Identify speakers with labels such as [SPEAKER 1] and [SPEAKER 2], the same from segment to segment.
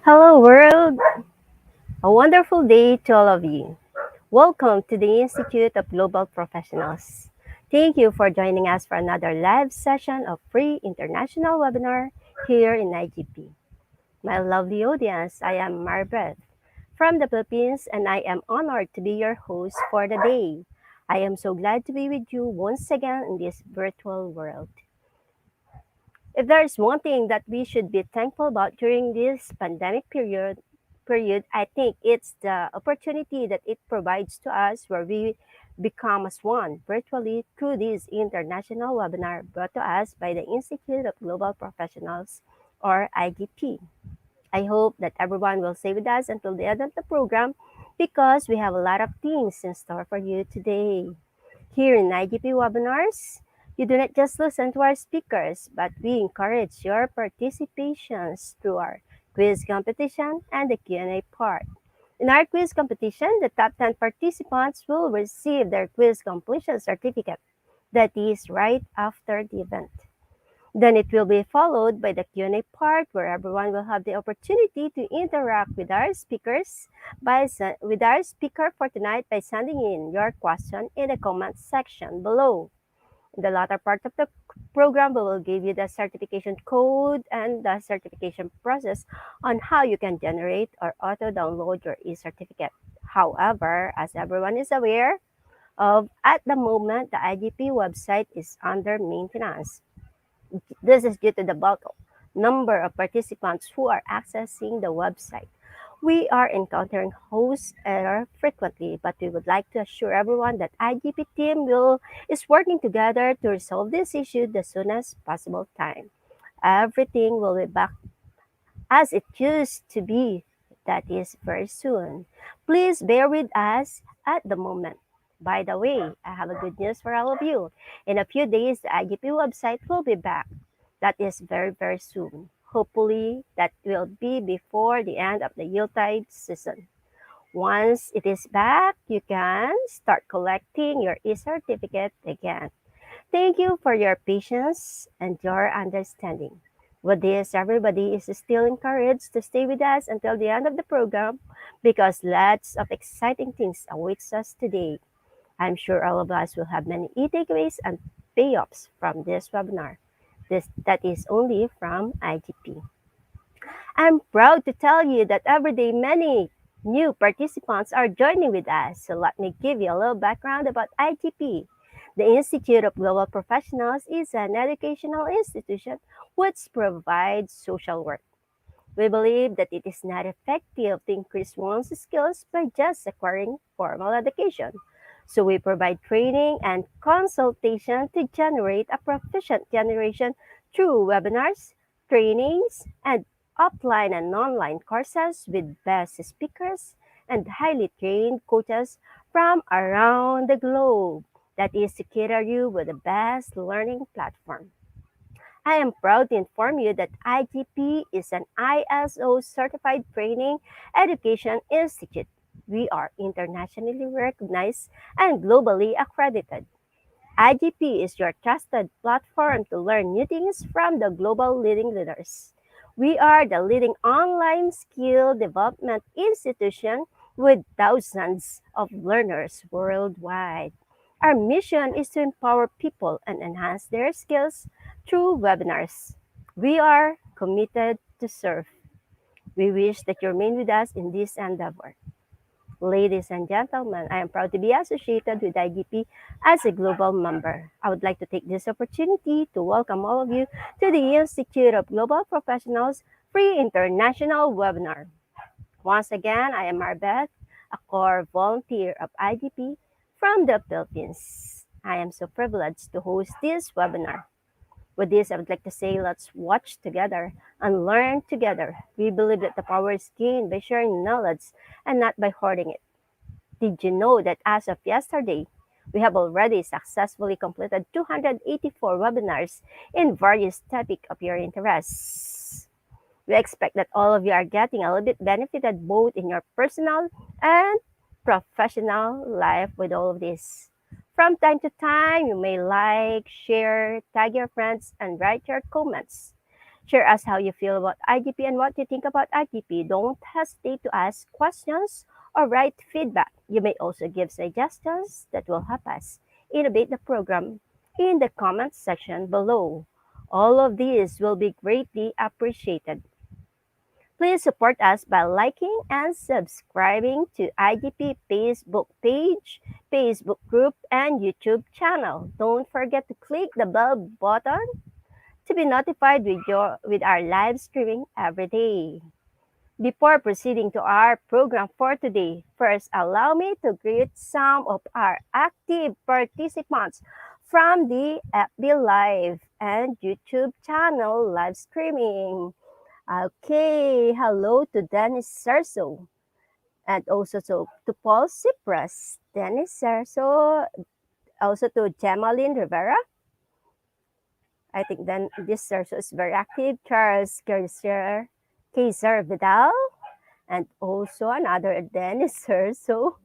[SPEAKER 1] Hello, world! A wonderful day to all of you. Welcome to the Institute of Global Professionals. Thank you for joining us for another live session of free international webinar here in IGP. My lovely audience, I am Marbeth from the Philippines and I am honored to be your host for the day. I am so glad to be with you once again in this virtual world. If there is one thing that we should be thankful about during this pandemic period, I think it's the opportunity that it provides to us where we become as one virtually through this international webinar brought to us by the Institute of Global Professionals or IGP. I hope that everyone will stay with us until the end of the program because we have a lot of things in store for you today. Here in IGP webinars, you do not just listen to our speakers, but we encourage your participations through our quiz competition and the Q&A part. In our quiz competition, the top 10 participants will receive their quiz completion certificate. That is right after the event. Then it will be followed by the Q&A part where everyone will have the opportunity to interact with our speakers with our speaker for tonight by sending in your question in the comment section below. In the latter part of the program, we will give you the certification code and the certification process on how you can generate or auto-download your e-certificate. However, as everyone is aware of, at the moment, the IGP website is under maintenance. This is due to the bulk number of participants who are accessing the website. We are encountering host error frequently, but we would like to assure everyone that IGP team is working together to resolve this issue the soonest possible time. Everything will be back as it used to be. That is very soon. Please bear with us at the moment. By the way, I have a good news for all of you. In a few days, the IGP website will be back. That is very, very soon. Hopefully, that will be before the end of the Yuletide season. Once it is back, you can start collecting your e-certificate again. Thank you for your patience and your understanding. With this, everybody is still encouraged to stay with us until the end of the program because lots of exciting things awaits us today. I'm sure all of us will have many e-takeaways and payoffs from this webinar. That is only from IGP. I'm proud to tell you that every day many new participants are joining with us. So let me give you a little background about IGP. The Institute of Global Professionals is an educational institution which provides social work. We believe that it is not effective to increase one's skills by just acquiring formal education. So we provide training and consultation to generate a proficient generation through webinars, trainings, and offline and online courses with best speakers and highly trained coaches from around the globe. That is to cater you with the best learning platform. I am proud to inform you that IGP is an ISO certified training education institute. We are internationally recognized and globally accredited. IGP is your trusted platform to learn new things from the global leading leaders. We are the leading online skill development institution with thousands of learners worldwide. Our mission is to empower people and enhance their skills through webinars. We are committed to serve. We wish that you remain with us in this endeavor. Ladies and gentlemen, I am proud to be associated with IGP as a global member. I would like to take this opportunity to welcome all of you to the Institute of Global Professionals Free International Webinar. Once again, I am Marbeth, a core volunteer of IGP from the Philippines. I am so privileged to host this webinar. With this, I would like to say let's watch together and learn together. We believe that the power is gained by sharing knowledge and not by hoarding it. Did you know that as of yesterday, we have already successfully completed 284 webinars in various topics of your interests? We expect that all of you are getting a little bit benefited both in your personal and professional life with all of this. From time to time, you may like, share, tag your friends, and write your comments. Share us how you feel about IGP and what you think about IGP. Don't hesitate to ask questions or write feedback. You may also give suggestions that will help us innovate the program in the comments section below. All of these will be greatly appreciated. Please support us by liking and subscribing to IGP Facebook page, Facebook group, and YouTube channel. Don't forget to click the bell button to be notified with our live streaming every day. Before proceeding to our program for today, first allow me to greet some of our active participants from the FB Live and YouTube channel live streaming. Okay, hello to Dennis Serso and also to Paul Cyprus, Dennis Serso, also to Gemaline Rivera. I think then this Serso is very active. Charles Kaiser Vidal, and also another Dennis Serso,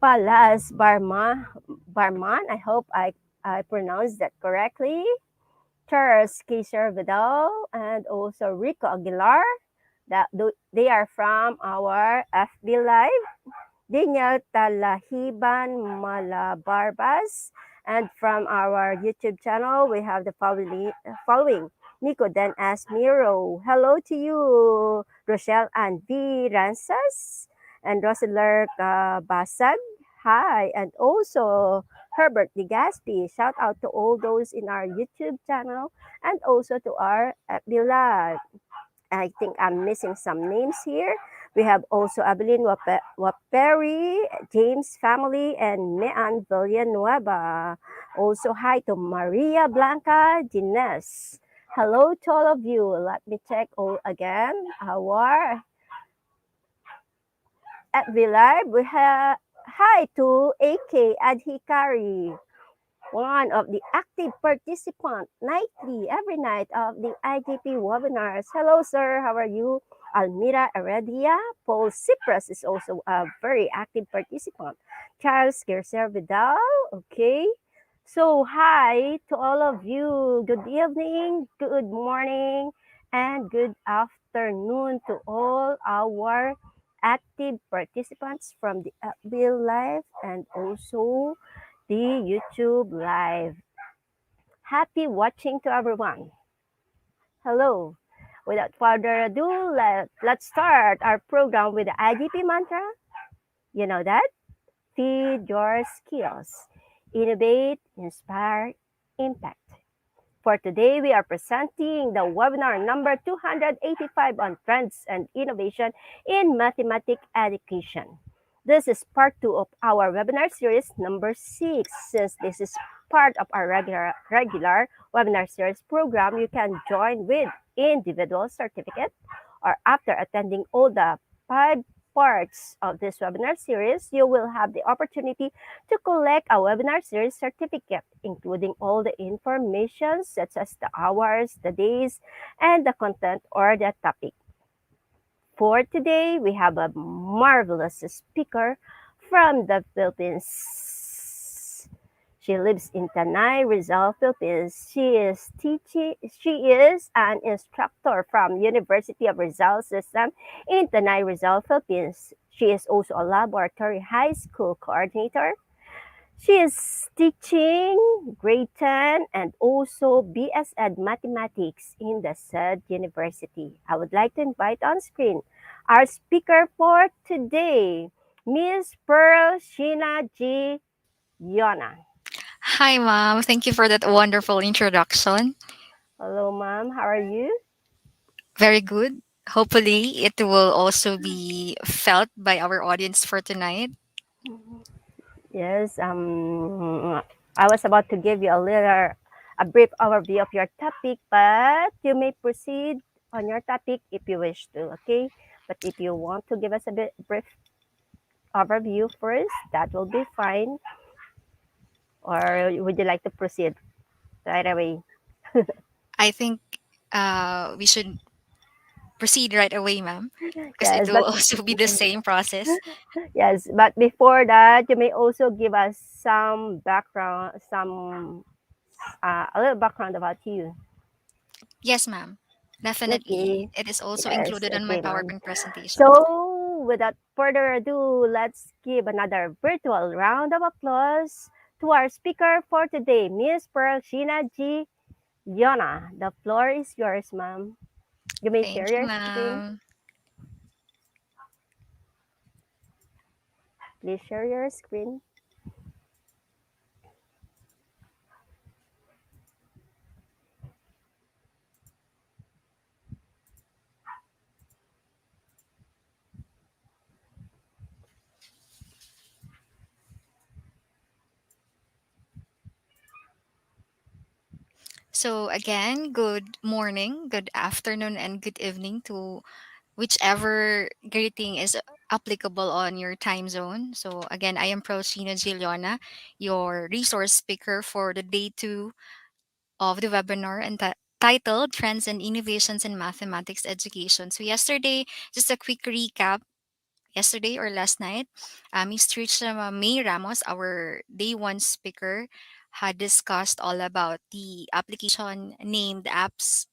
[SPEAKER 1] Palas Barman. I hope I pronounced that correctly. Charles Kaiser Vidal, and also Rico Aguilar. They are from our FB Live. Daniel Talahiban Malabarbas. And from our YouTube channel, we have the following. Nico Dan Asmiro. Hello to you, Rochelle and V. Ransas. And Roseler Basag. Hi. And also Herbert Legaspi. Shout out to all those in our YouTube channel and also to our FB Live. I think I'm missing some names here. We have also Abilene Waperi, James family, and Mean Villanueva. Also, hi to Maria Blanca Gines. Hello to all of you. Let me check all again. Our at Live, we have hi to AK Adhikari, one of the active participants nightly, every night of the IGP webinars. Hello, sir. How are you? Almira Heredia. Paul Cyprus is also a very active participant. Charles Gerser Vidal. Okay. So, hi to all of you. Good evening, good morning, and good afternoon to all our active participants from the Bill Live and also the YouTube Live. Happy watching to everyone. Hello. Without further ado, let's start our program with the IGP mantra. You know that? Feed your skills. Innovate, inspire, impact. For today, we are presenting the webinar number 285 on trends and innovation in mathematics education. This is part 2 of our webinar series number 6. Since this is part of our regular webinar series program, you can join with individual certificate or after attending all the 5 parts of this webinar series, you will have the opportunity to collect a webinar series certificate, including all the information such as the hours, the days, and the content or the topic. For today, we have a marvelous speaker from the Philippines. She lives in Tanay, Rizal, Philippines. She is an instructor from University of Rizal System in Tanay, Rizal, Philippines. She is also a laboratory high school coordinator. She is teaching grade 10 and also BS Ed Mathematics in the said university. I would like to invite on screen our speaker for today, Miss Pearl Sheena G. Yona.
[SPEAKER 2] Hi, Mom. Thank you for that wonderful introduction.
[SPEAKER 1] Hello, ma'am. How are you?
[SPEAKER 2] Very good. Hopefully, it will also be felt by our audience for tonight.
[SPEAKER 1] Yes, I was about to give you a brief overview of your topic, but you may proceed on your topic if you wish to, okay? But if you want to give us a brief overview first, that will be fine. Or would you like to proceed right away?
[SPEAKER 2] I think we should proceed right away, Ma'am, because it
[SPEAKER 1] Yes,
[SPEAKER 2] will also be the same process.
[SPEAKER 1] yes, but before that, you may also give us some background, a little background about you.
[SPEAKER 2] Yes, Ma'am. Definitely.
[SPEAKER 1] Okay.
[SPEAKER 2] It is also
[SPEAKER 1] Yes.
[SPEAKER 2] included on my
[SPEAKER 1] Okay, ma'am.
[SPEAKER 2] PowerPoint presentation.
[SPEAKER 1] So, without further ado, let's give another virtual round of applause to our speaker for today, Miss Pearl Sheena G. Yona. The floor is yours, ma'am. You may share
[SPEAKER 2] Thank you,
[SPEAKER 1] your screen.
[SPEAKER 2] ma'am.
[SPEAKER 1] Please share your screen.
[SPEAKER 2] So, again, good morning, good afternoon, and good evening to whichever greeting is applicable on your time zone. So, again, I am Procina Giliona, your resource speaker for the day two of the webinar and titled Trends and Innovations in Mathematics Education. So, yesterday, just a quick recap. Yesterday or last night, Ms. Trisha May Ramos, our day one speaker, had discussed all about the application named Apps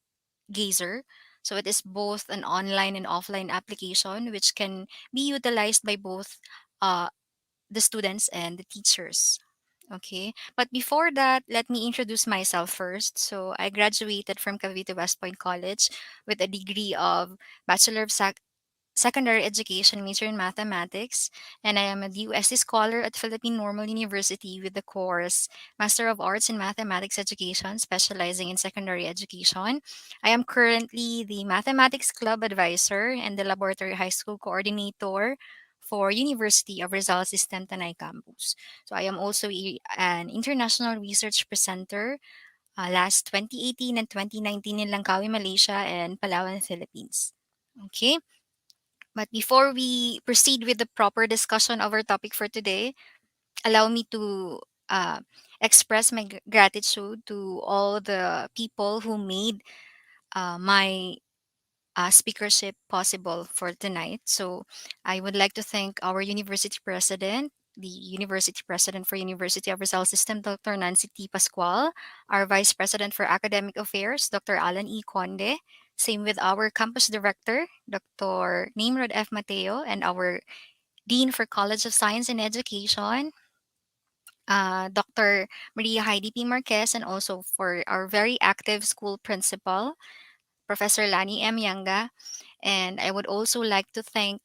[SPEAKER 2] Gazer. So it is both an online and offline application which can be utilized by both uh, the students and the teachers. Okay, but before that, let me introduce myself first. So I graduated from Cavite West Point College with a degree of Bachelor of Secondary Education, major in mathematics, and I am a USC scholar at Philippine Normal University with the course Master of Arts in Mathematics Education, specializing in secondary education. I am currently the Mathematics Club Advisor and the Laboratory High School Coordinator for University of Rizal System Tanay Campus. So I am also an international research presenter last 2018 and 2019 in Langkawi, Malaysia and Palawan, Philippines. Okay. But before we proceed with the proper discussion of our topic for today, allow me to uh, express my gratitude to all the people who made my speakership possible for tonight. So I would like to thank our university president, the university president for University of Rizal System, Dr. Nancy T. Pascual, our vice president for academic affairs, Dr. Alan E. Conde. Same with our campus director, Dr. Nimrod F. Mateo, and our dean for College of Science and Education, Dr. Maria Heidi P. Marquez, and also for our very active school principal, Professor Lani M. Yanga. And I would also like to thank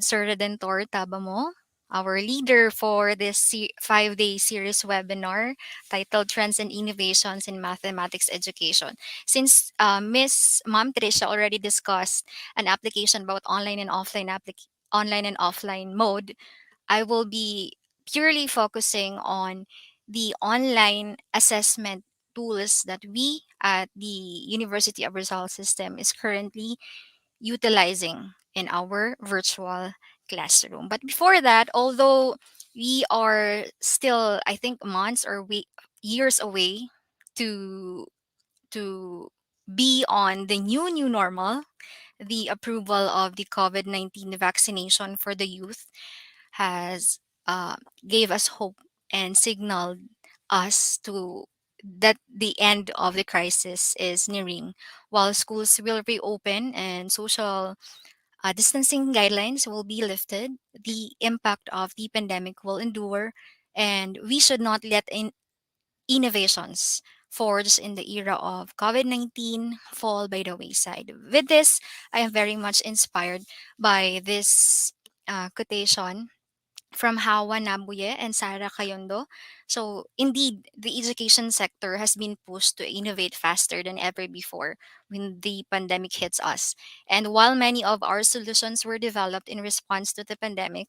[SPEAKER 2] Sir Redentor Tabamo, our leader for this 5-day series webinar titled Trends and Innovations in Mathematics Education. Since Miss Mom Tricia already discussed an application about online and offline mode, I will be purely focusing on the online assessment tools that we at the University of Rizal System is currently utilizing in our virtual classroom. But before that, although we are still, I think, months or years away to to be on the new normal, the approval of the COVID-19 vaccination for the youth has gave us hope and signaled us to that the end of the crisis is nearing. While schools will reopen and social distancing guidelines will be lifted, the impact of the pandemic will endure, and we should not let innovations forged in the era of COVID 19 fall by the wayside. With this, I am very much inspired by this quotation from Hawa Nabuye and Sarah Kayondo. So, indeed, the education sector has been pushed to innovate faster than ever before when the pandemic hits us. And while many of our solutions were developed in response to the pandemic,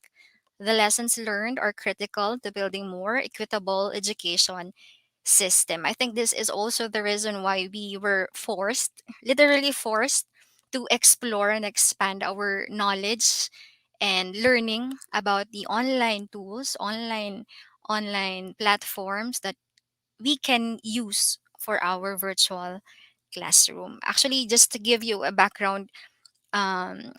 [SPEAKER 2] the lessons learned are critical to building more equitable education system. I think this is also the reason why we were forced, literally forced, to explore and expand our knowledge and learning about the online tools, online platforms that we can use for our virtual classroom. Actually, just to give you a background, um,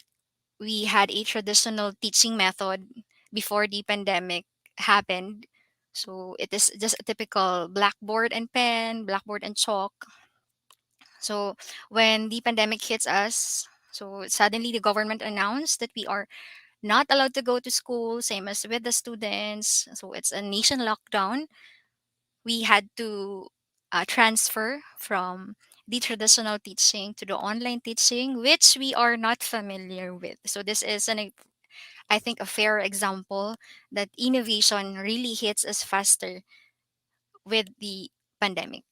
[SPEAKER 2] we had a traditional teaching method before the pandemic happened. So it is just a typical blackboard and pen, blackboard and chalk. So when the pandemic hits us, so suddenly the government announced that we are not allowed to go to school, same as with the students. So it's a nation lockdown. We had to transfer from the traditional teaching to the online teaching, which we are not familiar with. So this is I think a fair example that innovation really hits us faster with the pandemic.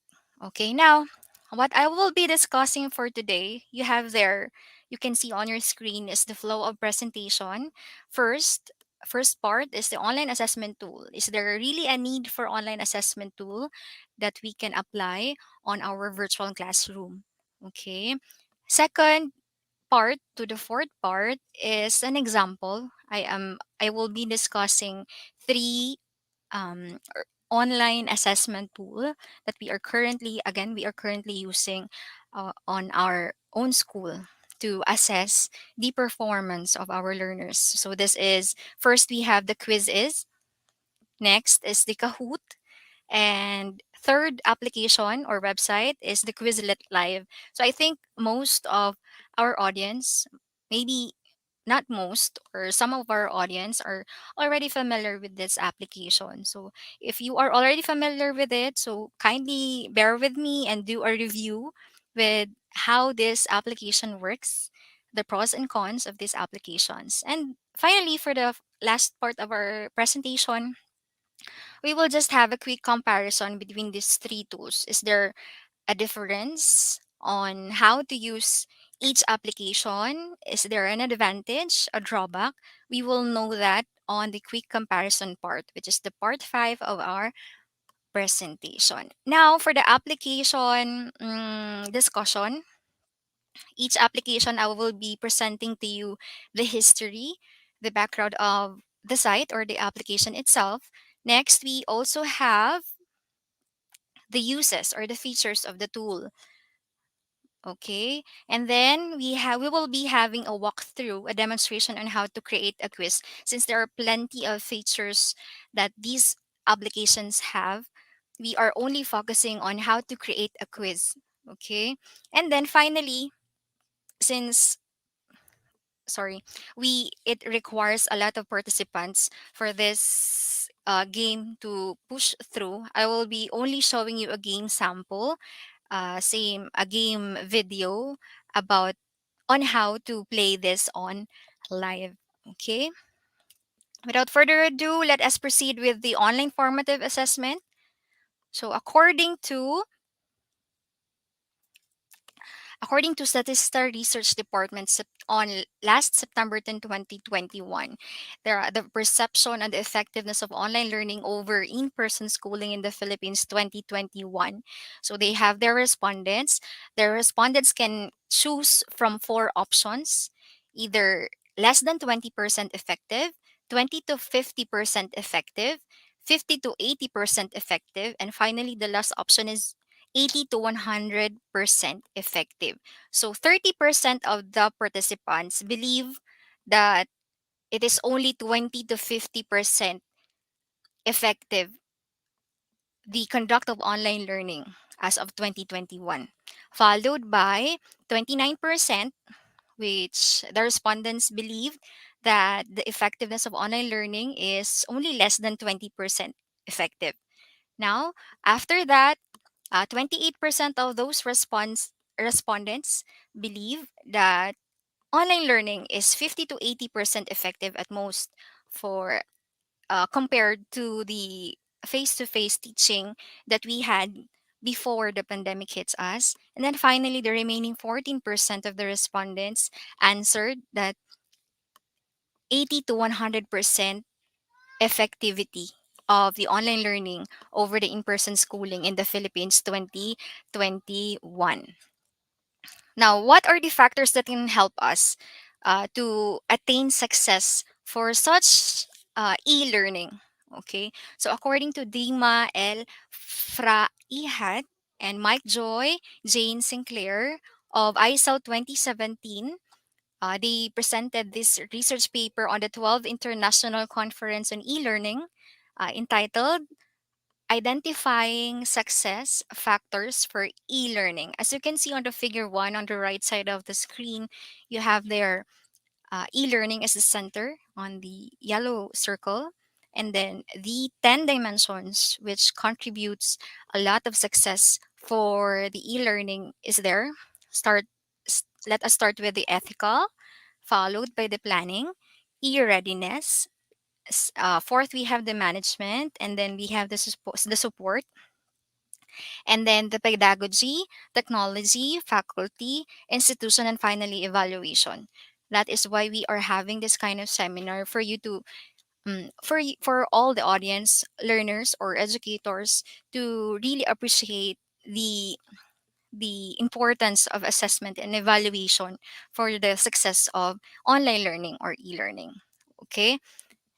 [SPEAKER 2] Okay, now what I will be discussing for today, you have there, you can see on your screen is the flow of presentation. First, first part is the online assessment tool. Is there really a need for online assessment tool that we can apply on our virtual classroom? Okay. Second part to the fourth part is an example. I will be discussing three online assessment tool that we are currently using on our own school to assess the performance of our learners. So this is first we have the quizzes, next is the Kahoot, and third application or website is the Quizlet Live. So I think most of our audience, maybe not most or some of our audience are already familiar with this application. So if you are already familiar with it, so kindly bear with me and do a review with how this application works, the pros and cons of these applications. And finally, for the last part of our presentation, we will just have a quick comparison between these three tools. Is there a difference on how to use each application? Is there an advantage, a drawback? We will know that on the quick comparison part, which is the part 5 of our presentation. Now, for the application discussion, each application I will be presenting to you the history, the background of the site or the application itself. Next, we also have the uses or the features of the tool. Okay. And then we will be having a walkthrough, a demonstration on how to create a quiz. Since there are plenty of features that these applications have, we are only focusing on how to create a quiz. Okay. And then finally, since sorry, we it requires a lot of participants for this game to push through. I will be only showing you a game sample, same a game video about on how to play this on live. Okay. Without further ado, let us proceed with the online formative assessment. So according to Statista Research Department on last September 10, 2021, the perception and the effectiveness of online learning over in-person schooling in the Philippines 2021. So they have their respondents. Their respondents can choose from four options, either less than 20% effective, 20 to 50% effective, 50 to 80% effective, and finally the last option is 80 to 100% effective. So 30% of the participants believe that it is only 20 to 50% effective, the conduct of online learning as of 2021, followed by 29%, which the respondents believe that the effectiveness of online learning is only less than 20% effective. Now, after that, 28% of those respondents believe that online learning is 50 to 80% effective at most for compared to the face-to-face teaching that we had before the pandemic hits us. And then finally, the remaining 14% of the respondents answered that 80 to 100% effectivity of the online learning over the in-person schooling in the Philippines 2021. Now, what are the factors that can help us to attain success for such e-learning? Okay, so according to Dima L. Fraihat and Mike Joy, Jane Sinclair of ISL 2017, they presented this research paper on the 12th International Conference on E-Learning entitled identifying success factors for e-learning. As you can see on the figure 1 on the right side of the screen, you have there e-learning is the center on the yellow circle, and then the 10 dimensions which contributes a lot of success for the e-learning is there. Let us start with the ethical, followed by the planning, e-readiness. Fourth, we have the management, and then we have the support, and then the pedagogy, technology, faculty, institution, and finally evaluation. That is why we are having this kind of seminar for you to for all the audience, learners or educators to really appreciate the importance of assessment and evaluation for the success of online learning or e-learning. Okay?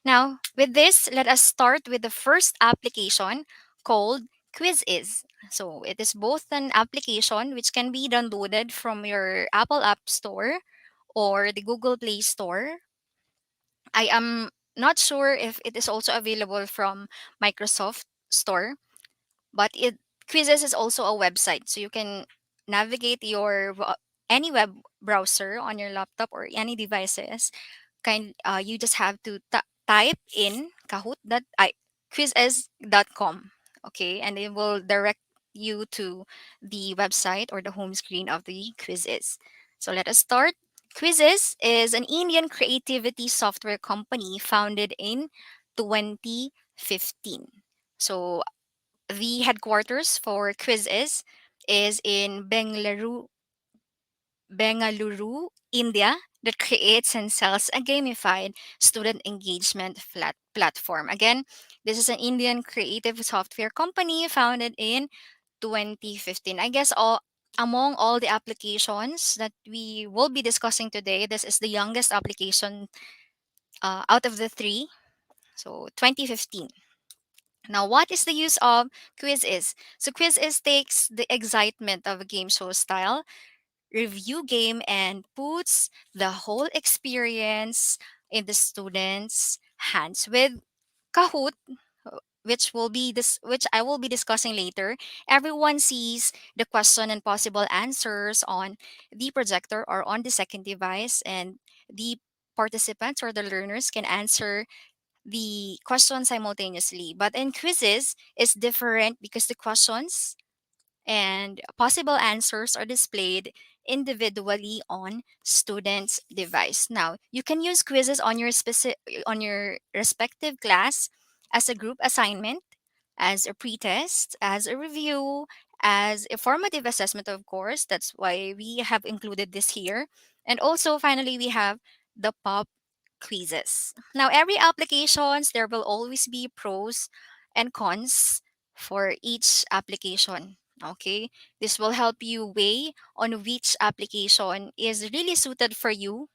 [SPEAKER 2] Now, with this, let us start with the first application called Quiz. So, it is both an application which can be downloaded from your Apple App Store or the Google Play Store. I am not sure if it is also available from Microsoft Store, but it Quizzes is also a website, so you can navigate any web browser on your laptop or any devices. You just have to type in quizes.com, okay, and it will direct you to the website or the home screen of the Quizzes. So let us start. Quizzes is an Indian creativity software company founded in 2015. So the headquarters for Quizzes is in Bengaluru, India, that creates and sells a gamified student engagement platform. Again, this is an Indian creative software company founded in 2015. I guess among all the applications that we will be discussing today, this is the youngest application out of the three. So 2015. Now, what is the use of Quiz? So Quiz takes the excitement of a game show style review game and puts the whole experience in the students' hands. With Kahoot, which I will be discussing later, everyone sees the question and possible answers on the projector or on the second device, and the participants or the learners can answer the question simultaneously. But in quizzes, it's different because the questions and possible answers are displayed individually on students' device. Now, you can use quizzes on your respective class as a group assignment, as a pretest, as a review, as a formative assessment, of course. That's why we have included this here. And also, finally, we have the pop quizzes. Now, every applications, there will always be pros and cons for each application. Okay, this will help you weigh on which application is really suited for you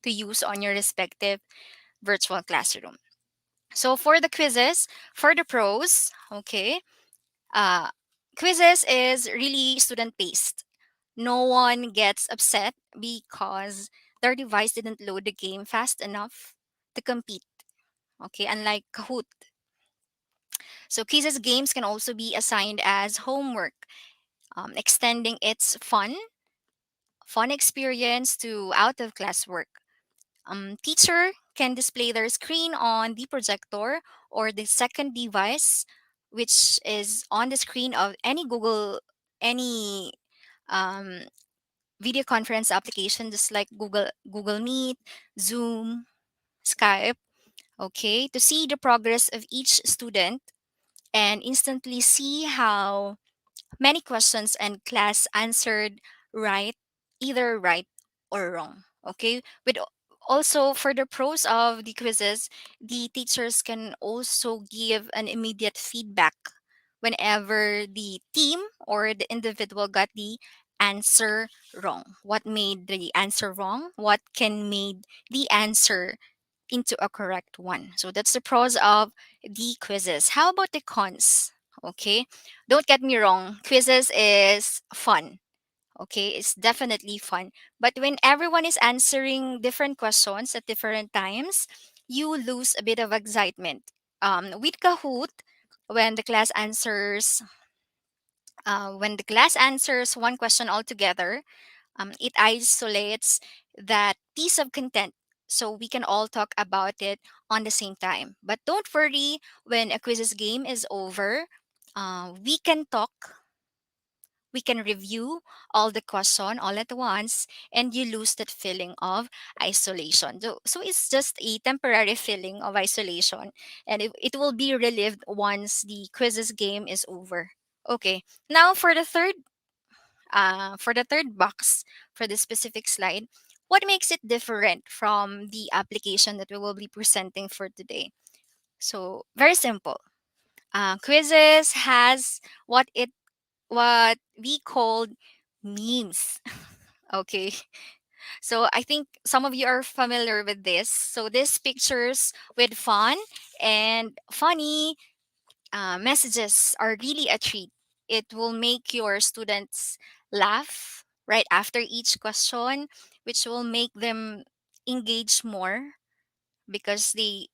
[SPEAKER 2] to use on your respective virtual classroom. So for the quizzes, for the pros, okay, uh, quizzes is really student based. No one gets upset because their device didn't load the game fast enough to compete. Okay, unlike Kahoot. So quizzes games can also be assigned as homework, extending its fun experience to out of class work. Teacher can display their screen on the projector or the second device, which is on the screen of any um, video conference application, just like Google Meet, Zoom, Skype. Okay, to see the progress of each student and instantly see how many questions and class answered right, either right or wrong. Okay. Also for the pros of the quizzes, the teachers can also give an immediate feedback whenever the team or the individual got the answer wrong. What made the answer wrong? What can made the answer into a correct one. So that's the pros of the quizzes. How about the cons? Okay. Don't get me wrong, quizzes is fun. Okay, it's definitely fun. But when everyone is answering different questions at different times, you lose a bit of excitement. With Kahoot, when the class answers when the class answers one question altogether, it isolates that piece of content so we can all talk about it on the same time. But don't worry, when a quizzes game is over, we can talk, we can review all the question all at once, and you lose that feeling of isolation. So it's just a temporary feeling of isolation, and it will be relieved once the quizzes game is over. Okay, now for the third box for this specific slide, what makes it different from the application that we will be presenting for today? So very simple. Quizzes has what we called memes. Okay, so I think some of you are familiar with this. So these pictures with fun and funny messages are really a treat. It will make your students laugh right after each question, which will make them engage more because they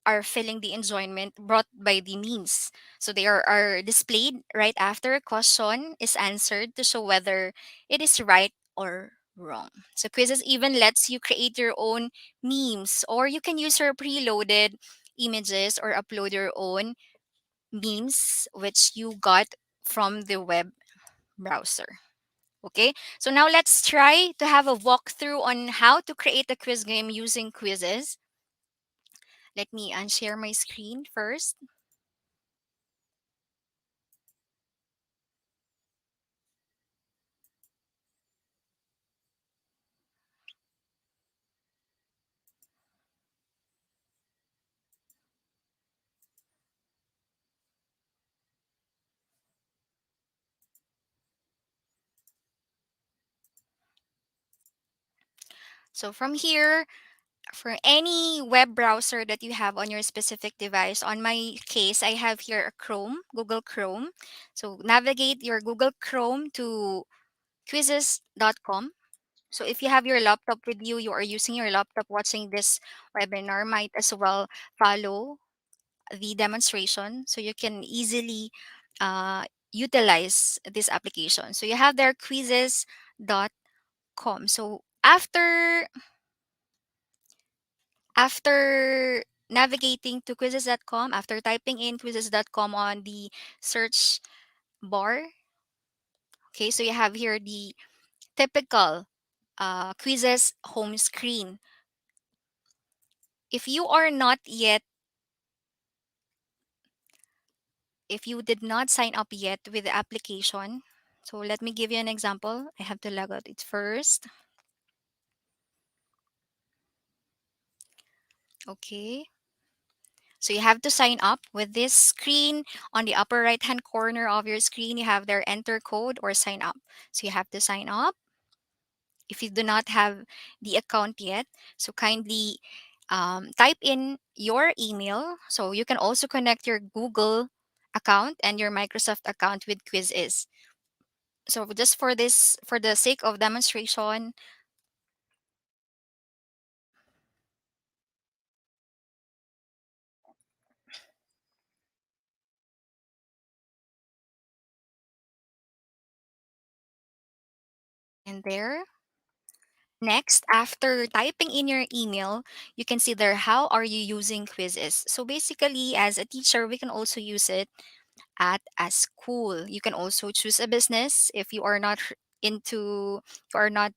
[SPEAKER 2] are feeling the enjoyment brought by the memes. So they are displayed right after a question is answered to show whether it is right or wrong. So quizzes even lets you create your own memes, or you can use your preloaded images or upload your own memes which you got from the web browser. Okay, so now let's try to have a walkthrough on how to create a quiz game using quizzes. Let me unshare my screen first. So from here, for any web browser that you have on your specific device, on my case, I have here a Chrome, Google Chrome. So navigate your Google Chrome to quizzes.com. So if you have your laptop with you, you are using your laptop watching this webinar, might as well follow the demonstration so you can easily uh, utilize this application. So you have there quizzes.com. So after navigating to quizzes.com, after typing in quizzes.com on the search bar, okay, so you have here the typical quizzes home screen. If you are not yet, if you did not sign up yet with the application, so let me give you an example. I have to log out it first. Okay. So you have to sign up with this screen. On the upper right hand corner of your screen, you have their enter code or sign up. So you have to sign up if you do not have the account yet. So kindly type in your email. So you can also connect your Google account and your Microsoft account with Quizzes. So just for this, for the sake of demonstration, and there. Next, after typing in your email, you can see there how are you using quizzes. So basically, as a teacher, we can also use it at a school. You can also choose a business if you are not into, you are not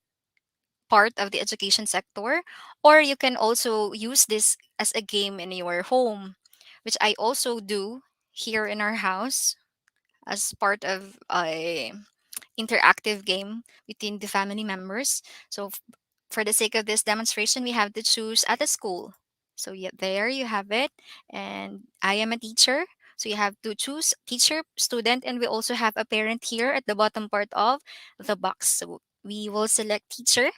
[SPEAKER 2] part of the education sector, or you can also use this as a game in your home, which I also do here in our house as part of a interactive game between the family members. So for the sake of this demonstration, we have to choose at a school. So yeah, there you have it. And I am a teacher. So you have to choose teacher, student, and we also have a parent here at the bottom part of the box. So we will select teacher.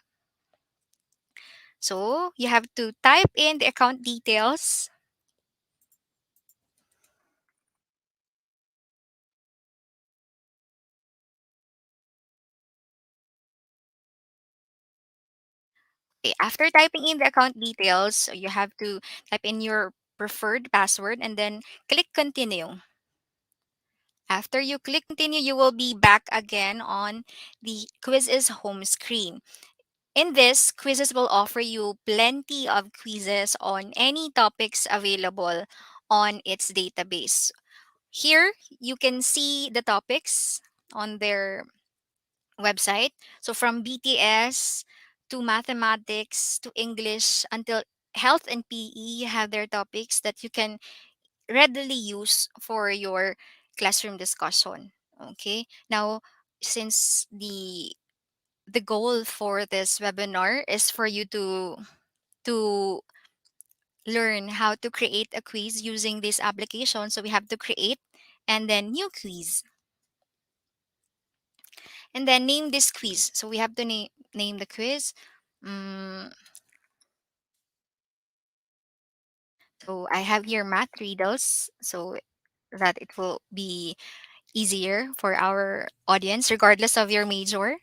[SPEAKER 2] So you have to type in the account details. Okay, after typing in the account details, you have to type in your preferred password and then click continue. After you click continue, you will be back again on the quizzes home screen. In this, quizzes will offer you plenty of quizzes on any topics available on its database. Here, you can see the topics on their website. So from BTS to mathematics to English until health and PE have their topics that you can readily use for your classroom discussion. Okay. Now, since the goal for this webinar is for you to learn how to create a quiz using this application, so we have to create and then new quiz and then name this quiz. So we have to name the quiz. Mm, so I have here math riddles so that it will be easier for our audience regardless of your major.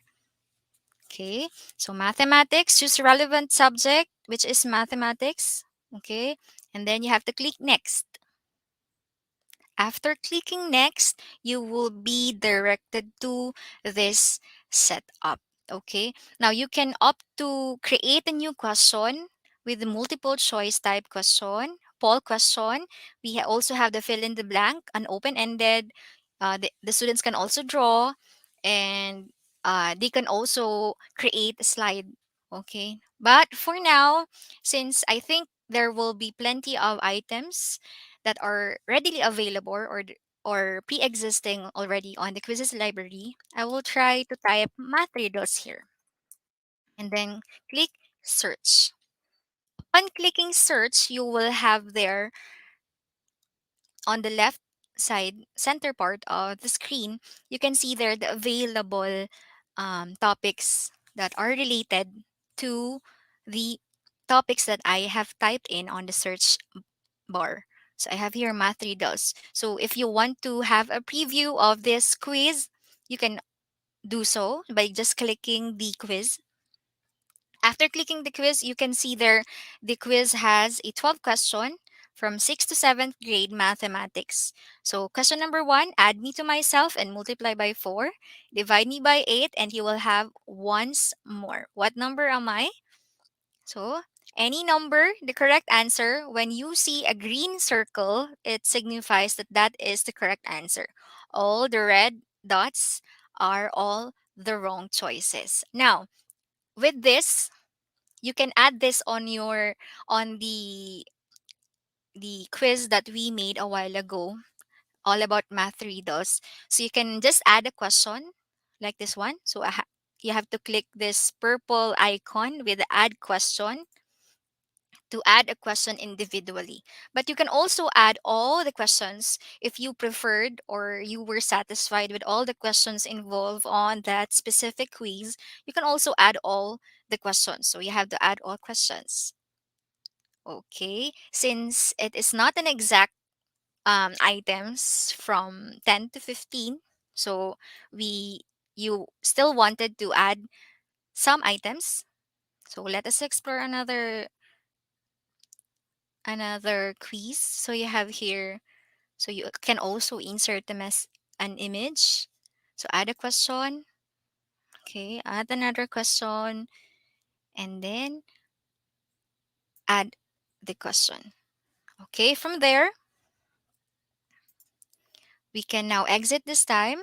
[SPEAKER 2] Okay, so mathematics, choose relevant subject, which is mathematics. Okay, and then you have to click next. After clicking next, you will be directed to this setup. Okay, now you can opt to create a new question with the multiple choice type question, poll question. We also have the fill in the blank, an open ended. The students can also draw and they can also create a slide. Okay, but for now, since I think there will be plenty of items that are readily available or pre-existing already on the quizzes library, I will try to type math riddles here and then click search. On clicking search, you will have there on the left side center part of the screen, you can see there the available topics that are related to the topics that I have typed in on the search bar. So I have here math riddles. So if you want to have a preview of this quiz, you can do so by just clicking the quiz. After clicking the quiz, you can see there the quiz has a 12 question from 6th to 7th grade mathematics. So question number 1, add me to myself and multiply by 4. Divide me by 8 and you will have once more. What number am I? So, any number, the correct answer, when you see a green circle, it signifies that that is the correct answer. All the red dots are all the wrong choices. Now, with this, you can add this on the quiz that we made a while ago, all about math riddles. So you can just add a question like this one. So you have to click this purple icon with the add question to add a question individually. But you can also add all the questions if you preferred or you were satisfied with all the questions involved on that specific quiz. You can also add all the questions. So you have to add all questions. Okay. Since it is not an exact items from 10 to 15, so we you still wanted to add some items. So let us explore another quiz. So you have here, so you can also insert them as an image. So add a question. Okay, add another question and then add the question. Okay, from there, we can now exit this time.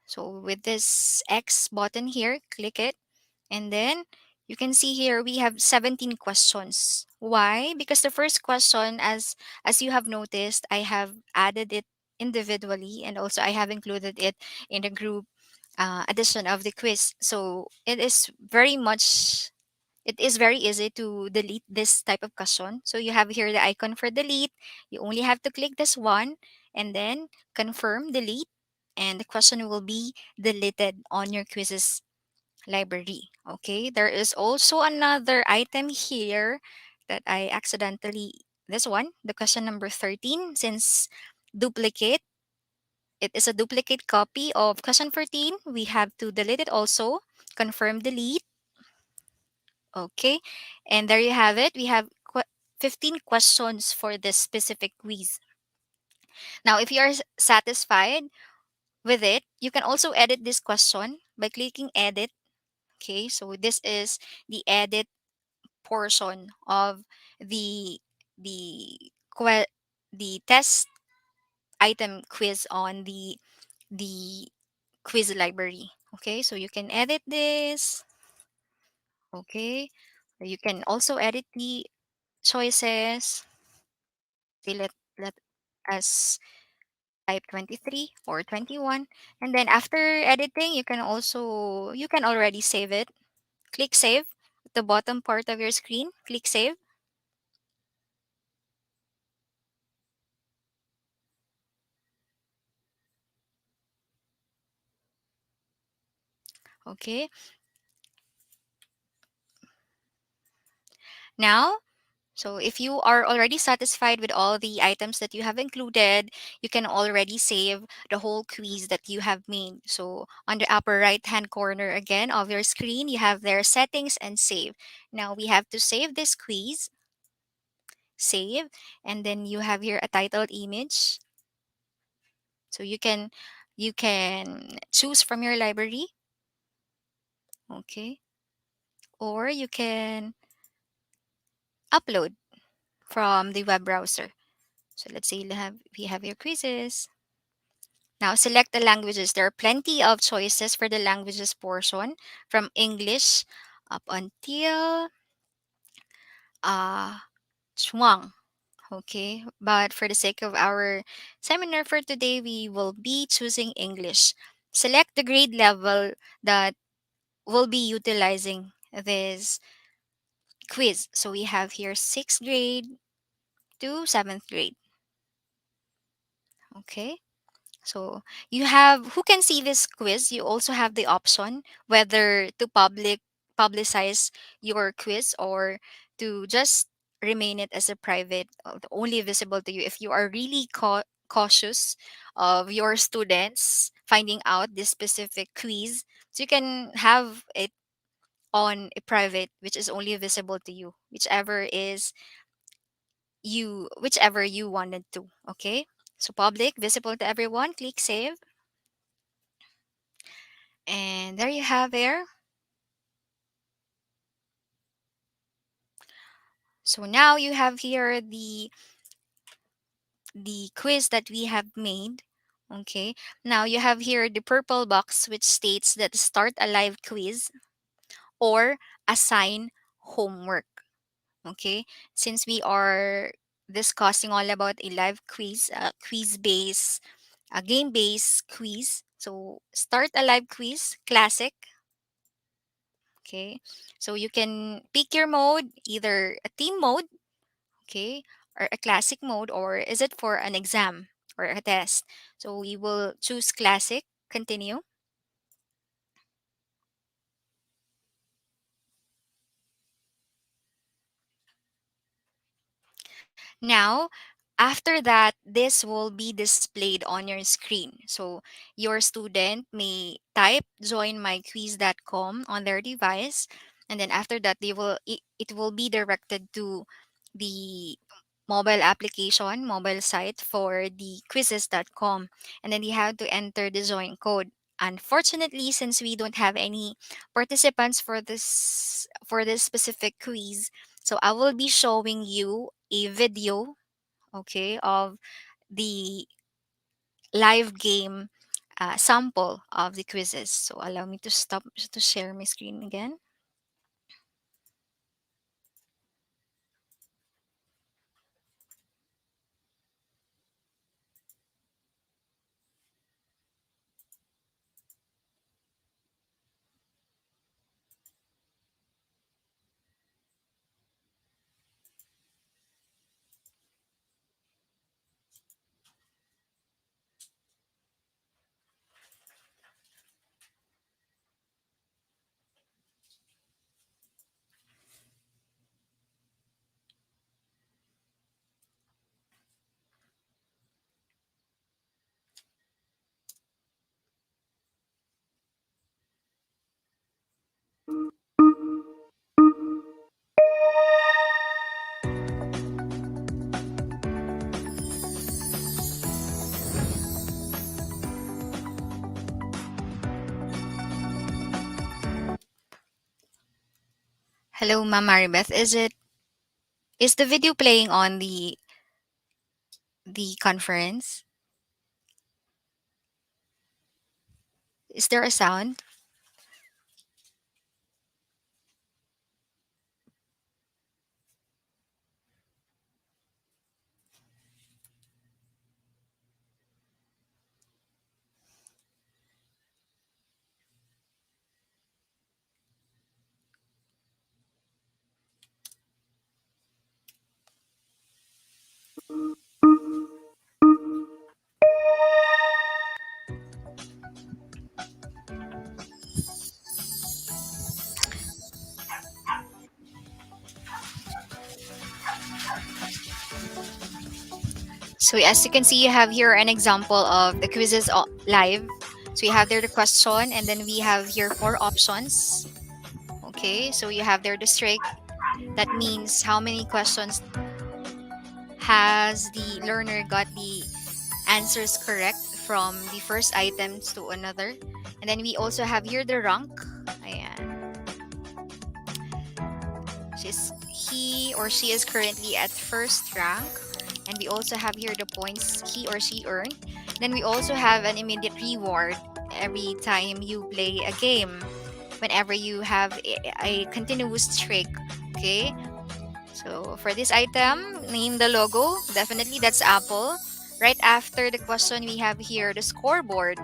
[SPEAKER 2] So with this X button here, click it. And then you can see here we have 17 questions. Why? Because the first question, as you have noticed, I have added it individually and also I have included it in the group edition of the quiz. So it is very easy to delete this type of question. So you have here the icon for delete. You only have to click this one and then confirm delete and the question will be deleted on your quizzes library. Okay, there is also another item here that I accidentally, this one, the question number 13, since duplicate, it is a duplicate copy of question 14, we have to delete it also, confirm delete. Okay, and there you have it. We have 15 questions for this specific quiz. Now, if you are satisfied With it, you can also edit this question by clicking edit. Okay, so this is the edit portion of the the que- the test item quiz on the quiz library. Okay, so you can edit this. Okay, you can also edit the choices. Okay, let us type 23 or 21, and then after editing you can already save it. Click save at the bottom part of your screen. Click save. Okay, now, so if you are already satisfied with all the items that you have included, you can already save the whole quiz that you have made. So on the upper right hand corner again of your screen, you have their settings and save. Now we have to save this quiz, save, and then you have here a titled image. So you can choose from your library, okay? Or you can upload from the web browser. So let's say we have your quizzes. Now select the languages. There are plenty of choices for the languages portion from English up until uh Chuang. Okay, but for the sake of our seminar for today, we will be choosing English. Select the grade level that will be utilizing this quiz. So we have here 6th grade to 7th grade. Okay. So you have who can see this quiz. You also have the option whether to publicize your quiz or to just remain it as a private, only visible to you if you are really cautious of your students finding out this specific quiz. So you can have it on a private, which is only visible to you, whichever you wanted to. Okay, so public, visible to everyone, click save. And there you have there. So now you have here the quiz that we have made. Okay. Now you have here the purple box which states that start a live quiz or assign homework. Okay. Since we are discussing all about a live quiz, a quiz based, a game based quiz. So start a live quiz, classic. Okay. So you can pick your mode, either a team mode, okay, or a classic mode, or is it for an exam or a test? So we will choose classic, continue. Now, after that, this will be displayed on your screen. So your student may type joinmyquiz.com on their device, and then after that, it will be directed to the mobile application, mobile site for the quizzes.com, and then you have to enter the join code. Unfortunately, since we don't have any participants for this specific quiz, so I will be showing you a video, okay, of the live game sample of the quizzes. So allow me to stop to share my screen again. Hello, Ma'am Maribeth. Is the video playing on the conference? Is there a sound? So as you can see, you have here an example of the quizzes live. So you have there the question, and then we have here four options. Okay, so you have there the streak. That means how many questions has the learner got the answers correct from the first items to another. And then we also have here the rank. Ayan. He or she is currently at first rank. And we also have here the points he or she earned. Then we also have an immediate reward every time you play a game, whenever you have a continuous streak. Okay, so for this item, name the logo. Definitely that's Apple. Right after the question, we have here the scoreboard.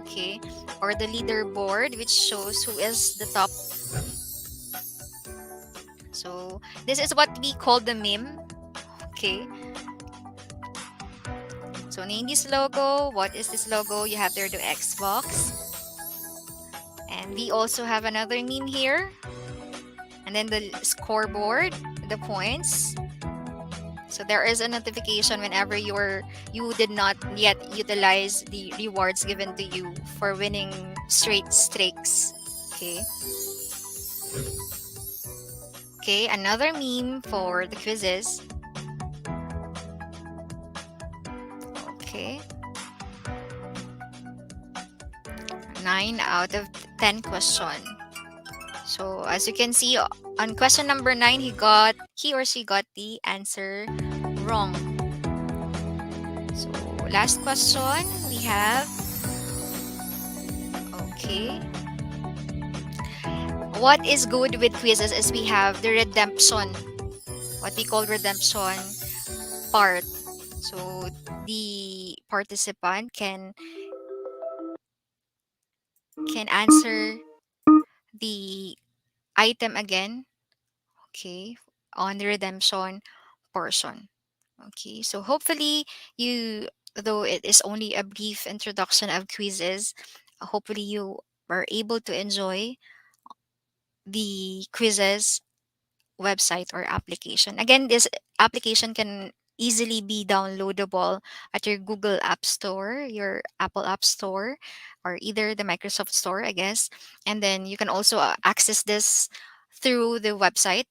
[SPEAKER 2] Okay, or the leaderboard, which shows who is the top. So this is what we call the meme. Okay, so name this logo. What is this logo? You have there the Xbox. And we also have another meme here. And then the scoreboard, the points. So there is a notification whenever you did not yet utilize the rewards given to you for winning straight streaks. Okay. Okay, another meme for the quizzes. Okay. 9 out of 10 question. So as you can see on question number 9, he or she got the answer wrong. So last question we have. Okay. What is good with quizzes is we have the redemption, what we call redemption part. So the participant can answer the item again, okay, on the redemption portion. Okay, so hopefully you, though it is only a brief introduction of quizzes, hopefully you are able to enjoy the quizzes website or application. Again, this application can easily be downloadable at your Google App Store, your Apple App Store, or either the Microsoft Store, I guess. And then you can also access this through the website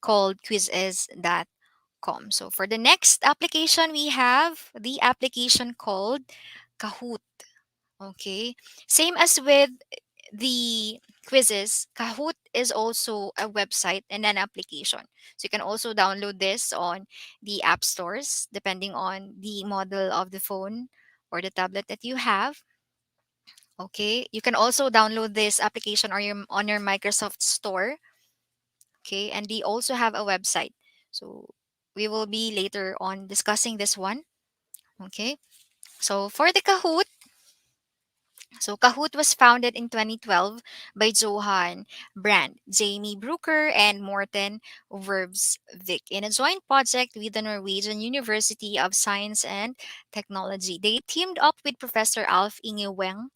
[SPEAKER 2] called quizes.com. So for the next application, we have the application called Kahoot. Okay. Same as with the quizzes, Kahoot is also a website and an application. So you can also download this on the app stores, depending on the model of the phone or the tablet that you have. Okay. You can also download this application on your Microsoft Store. Okay. And they also have a website. So we will be later on discussing this one. Okay. So for the Kahoot, so Kahoot was founded in 2012 by Johan Brand, Jamie Brooker, and Morten Verbsvik in a joint project with the Norwegian University of Science and Technology. They teamed up with Professor Alf Inge Wang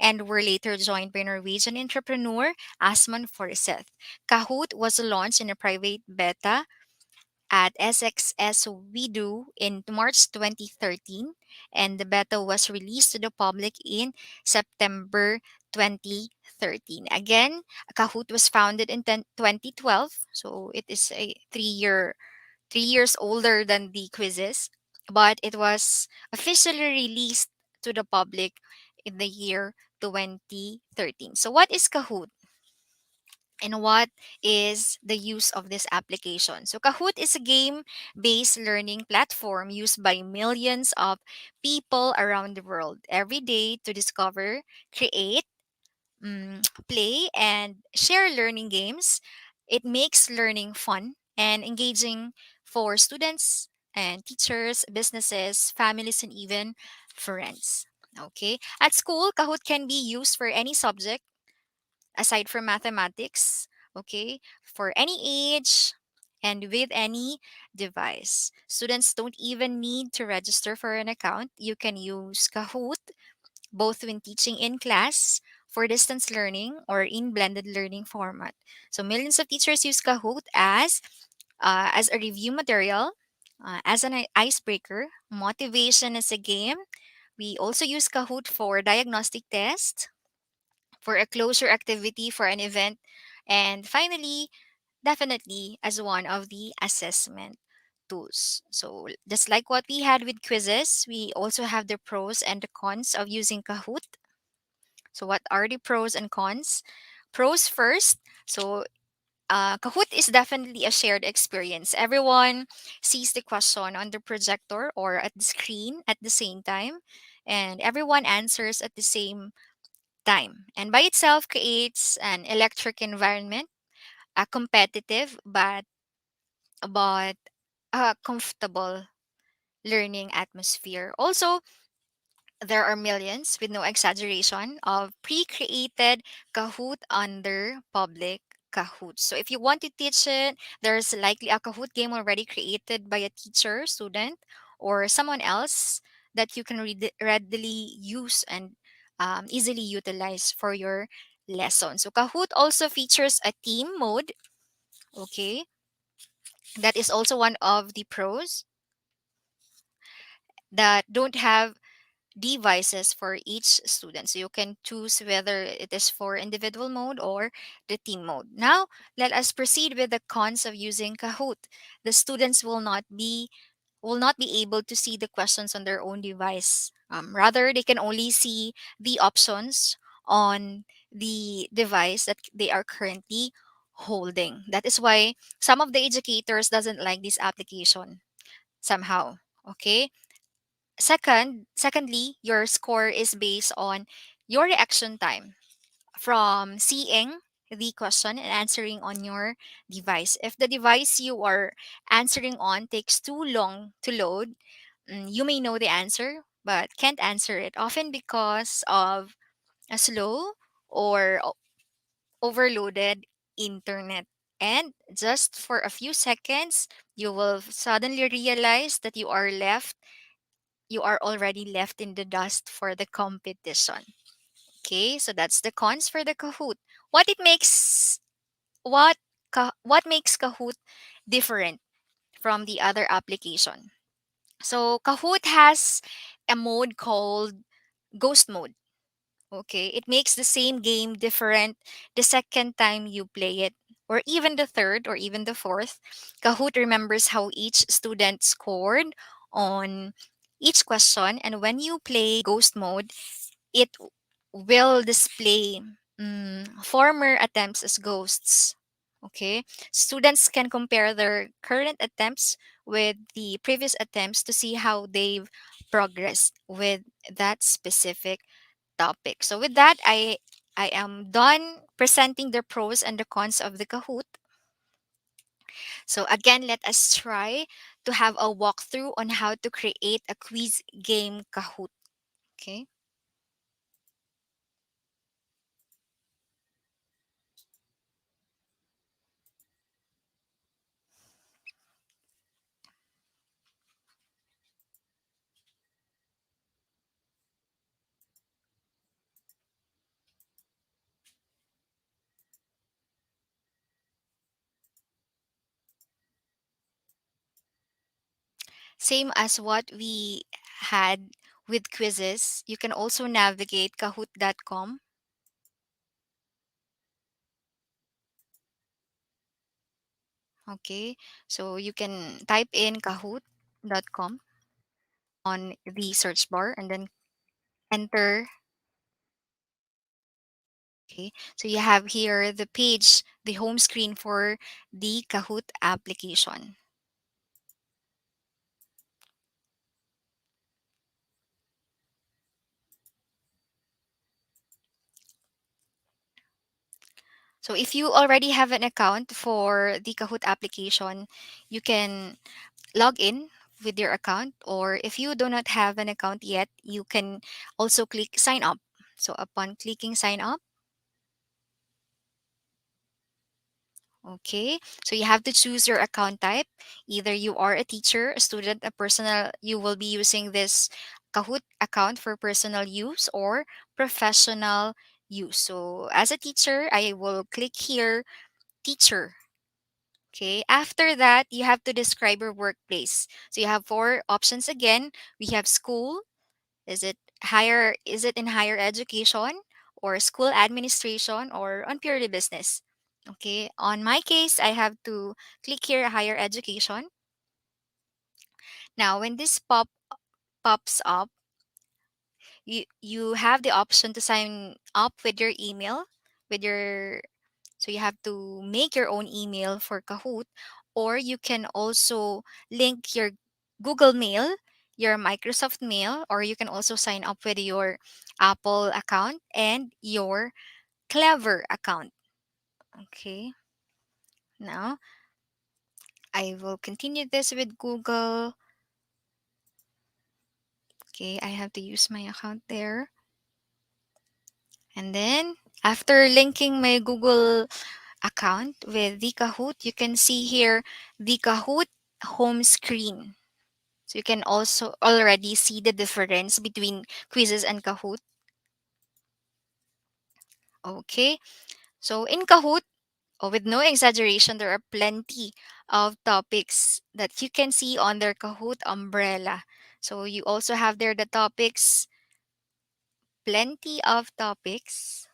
[SPEAKER 2] and were later joined by Norwegian entrepreneur Asmund Forseth. Kahoot was launched in a private beta at SXS WeDo in March 2013, and the beta was released to the public in September 2013. Again, Kahoot was founded in 2012, so it is a 3 years older than the quizzes, but it was officially released to the public in the year 2013. So what is Kahoot? And what is the use of this application? So Kahoot is a game-based learning platform used by millions of people around the world every day to discover, create, play, and share learning games. It makes learning fun and engaging for students and teachers, businesses, families, and even friends. Okay. At school, Kahoot can be used for any subject aside from mathematics, okay, for any age and with any device. Students don't even need to register for an account. You can use Kahoot both when teaching in class, for distance learning, or in blended learning format. So millions of teachers use Kahoot as a review material, as an icebreaker, motivation as a game. We also use Kahoot for diagnostic tests, for a closure activity for an event, and finally, definitely as one of the assessment tools. So, just like what we had with quizzes, we also have the pros and the cons of using Kahoot. So, what are the pros and cons? Pros first. So, Kahoot is definitely a shared experience. Everyone sees the question on the projector or at the screen at the same time, and everyone answers at the same time. And by itself creates an electric environment, a competitive but a comfortable learning atmosphere. Also, there are millions, with no exaggeration, of pre-created Kahoot under public Kahoot. So if you want to teach it, there's likely a Kahoot game already created by a teacher, student, or someone else that you can readily use and easily utilize for your lesson. So Kahoot also features a team mode. Okay, that is also one of the pros that don't have devices for each student. So you can choose whether it is for individual mode or the team mode. Now, let us proceed with the cons of using Kahoot. The students will not be able to see the questions on their own device. Rather, they can only see the options on the device that they are currently holding. That is why some of the educators doesn't like this application somehow. Okay, secondly, your score is based on your reaction time from seeing the question and answering on your device. If the device you are answering on takes too long to load, you may know the answer but can't answer it, often because of a slow or overloaded internet. And just for a few seconds, you will suddenly realize that you are already left in the dust for the competition. Okay, so that's the cons for the Kahoot. What it makes what makes Kahoot different from the other application? So Kahoot has a mode called ghost mode. Okay, it makes the same game different the second time you play it, or even the third, or even the fourth. Kahoot remembers how each student scored on each question, and when you play ghost mode, it will display former attempts as ghosts. Okay, students can compare their current attempts with the previous attempts to see how they've progressed with that specific topic. So with that, I am done presenting the pros and the cons of the Kahoot. So again, let us try to have a walkthrough on how to create a quiz game Kahoot. Okay. Same as what we had with quizzes, you can also navigate kahoot.com. Okay, so you can type in kahoot.com on the search bar and then enter. Okay, so you have here the page the home screen for the Kahoot application. So if you already have an account for the Kahoot application, you can log in with your account, or if you do not have an account yet, you can also click sign up. So upon clicking sign up, okay, so you have to choose your account type. Either you are a teacher, a student, a personal, you will be using this Kahoot account for personal use or professional use. So as a teacher, I will click here, teacher. Okay, after that, you have to describe your workplace. So you have four options again. We have school. Is it in higher education, or school administration, or on purely business? Okay, on my case, I have to click here higher education. Now, when this pops up, you have the option to sign up with your email, with your so you have to make your own email for Kahoot, or you can also link your Google Mail, your Microsoft Mail, or you can also sign up with your Apple account and your Clever account. Okay, now I will continue this with Google. Okay, I have to use my account there. And then after linking my Google account with the Kahoot, you can see here the Kahoot home screen. So you can also already see the difference between quizzes and Kahoot. Okay. So in Kahoot, with no exaggeration, there are plenty of topics that you can see on their Kahoot umbrella. So you also have there the topics, plenty of topics.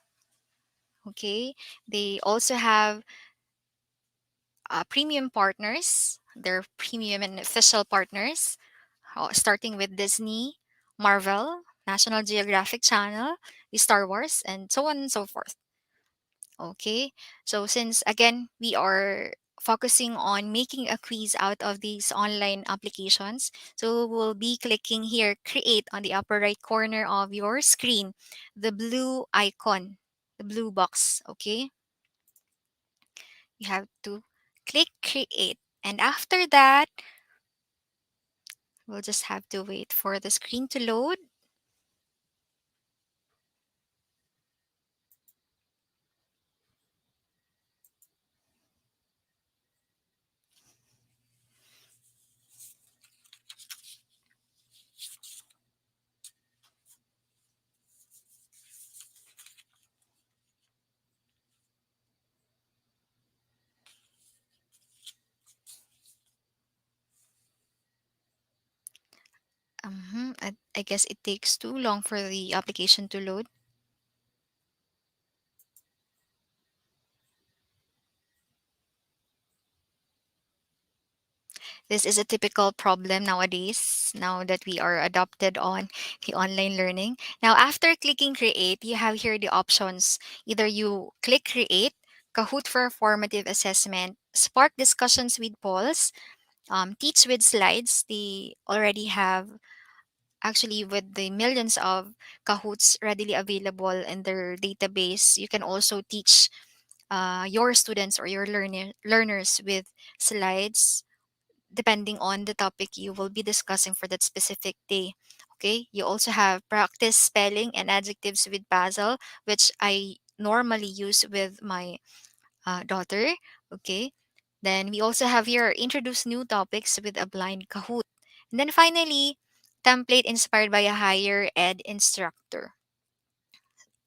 [SPEAKER 2] Okay. They also have premium partners, their premium and official partners, starting with Disney, Marvel, National Geographic Channel, the Star Wars, and so on and so forth. Okay, so since again we are focusing on making a quiz out of these online applications, so we'll be clicking here create on the upper right corner of your screen, the blue icon, the blue box. Okay, you have to click create, and after that, we'll just have to wait for the screen to load. I guess it takes too long for the application to load. This is a typical problem nowadays, now that we are adopted on the online learning. Now, after clicking create, you have here the options. Either you click create, Kahoot for formative assessment, spark discussions with polls, teach with slides. They already have, actually, with the millions of Kahoots readily available in their database, you can also teach your students or your learners with slides depending on the topic you will be discussing for that specific day. Okay, you also have practice spelling and adjectives with Basil, which I normally use with my daughter. Okay, then we also have here introduce new topics with a blind Kahoot. And then finally, template inspired by a higher ed instructor.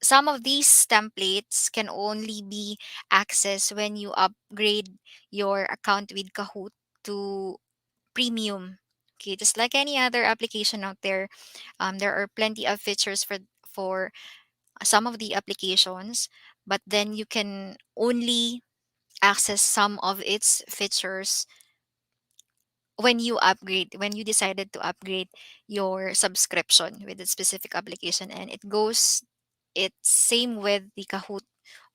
[SPEAKER 2] Some of these templates can only be accessed when you upgrade your account with Kahoot to premium. Okay, just like any other application out there, there are plenty of features for some of the applications, but then you can only access some of its features when you upgrade, when you decided to upgrade your subscription with a specific application, and it's same with the Kahoot.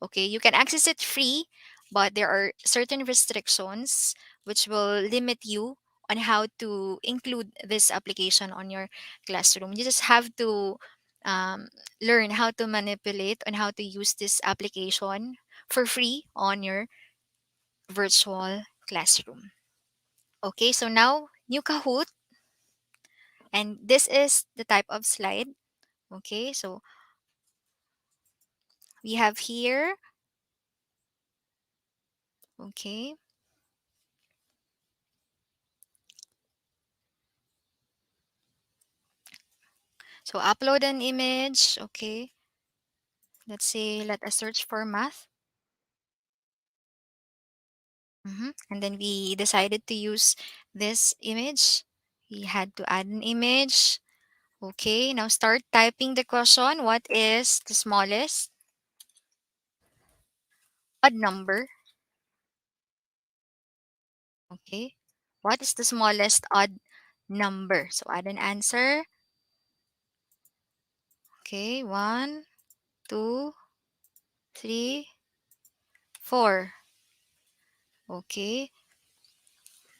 [SPEAKER 2] Okay, you can access it free, but there are certain restrictions which will limit you on how to include this application on your classroom. You just have to um, learn how to manipulate and how to use this application for free on your virtual classroom. Okay, so now new Kahoot, and this is the type of slide. Okay, so we have here, okay, so upload an image. Okay, let's say let us search for math. And then we decided to use this image. We had to add an image. Okay, now start typing the question. What is the smallest odd number? Okay, what is the smallest odd number? So add an answer. Okay, one, two, three, four. Okay,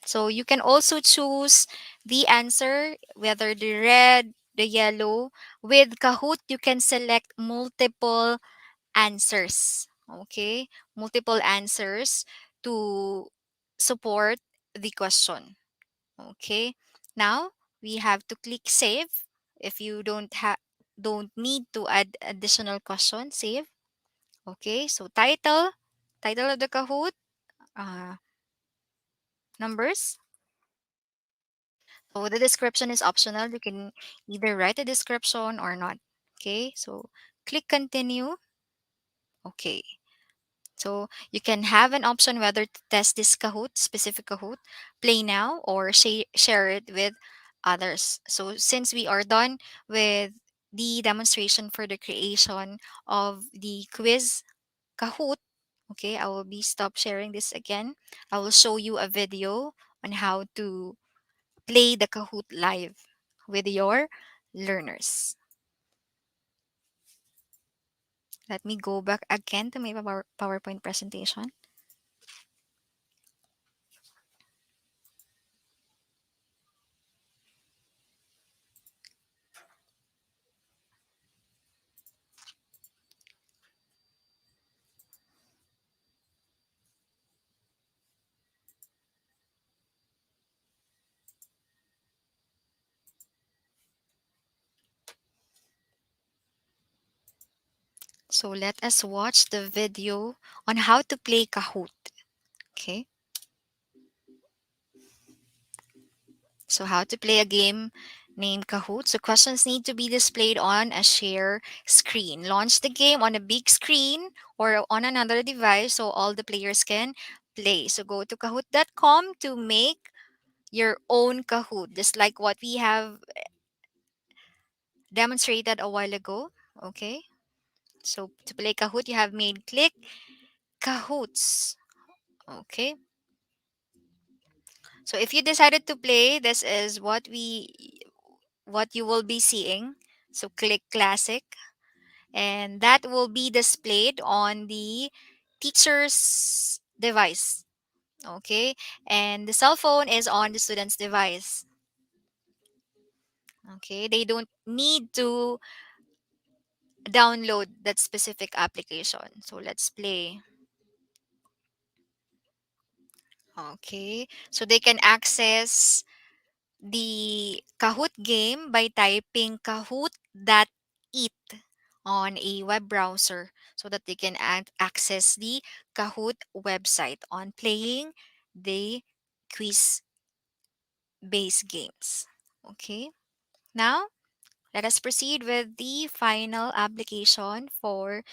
[SPEAKER 2] so you can also choose the answer, whether the red, the yellow. With Kahoot, you can select multiple answers. Okay, multiple answers to support the question. Okay, now we have to click save. If you don't need to add additional question, save. Okay, so title of the Kahoot, uh, numbers. So the description is optional. You can either write a description or not. Okay, so click continue. Okay, so you can have an option whether to test this Kahoot, specific Kahoot, play now, or share it with others. So since we are done with the demonstration for the creation of the quiz Kahoot, okay, I will be stop sharing this again. I will show you a video on how to play the Kahoot live with your learners. Let me go back again to my PowerPoint presentation. So let us watch the video on how to play Kahoot. Okay. So how to play a game named Kahoot. So questions need to be displayed on a share screen. Launch the game on a big screen or on another device so all the players can play. So go to kahoot.com to make your own Kahoot, just like what we have demonstrated a while ago. Okay. So to play Kahoot, you have made click Kahoots. Okay. So if you decided to play, this is what you will be seeing. So click classic, and that will be displayed on the teacher's device. Okay, and the cell phone is on the student's device. Okay, they don't need to download that specific application. So let's play. Okay, so they can access the Kahoot game by typing kahoot.it on a web browser so that they can access the Kahoot website on playing the quiz based games. Okay, now let us proceed with the final application for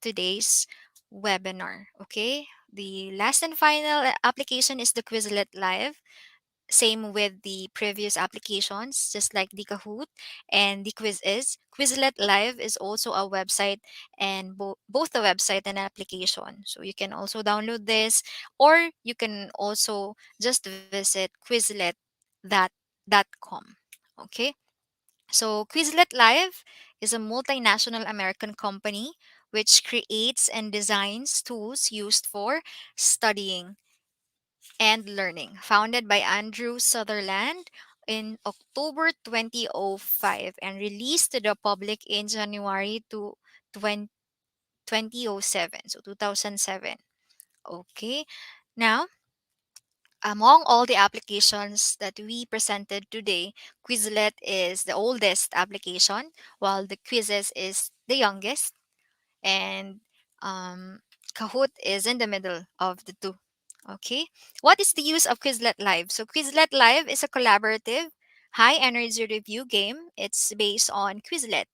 [SPEAKER 2] today's webinar. Okay, the last and final application is the Quizlet Live. Same with the previous applications, just like the Kahoot and the Quiz is. Quizlet Live is also a website and both a website and application. So you can also download this or you can also just visit quizlet.com. Okay. So Quizlet Live is a multinational American company which creates and designs tools used for studying and Learning, founded by Andrew Sutherland in October 2005 and released to the public in January 2007, so 2007. Okay. Now, among all the applications that we presented today, Quizlet is the oldest application, while the Quizzes is the youngest, and um, Kahoot is in the middle of the two. Okay. What is the use of Quizlet Live? So Quizlet Live is a collaborative, high energy review game. It's based on Quizlet.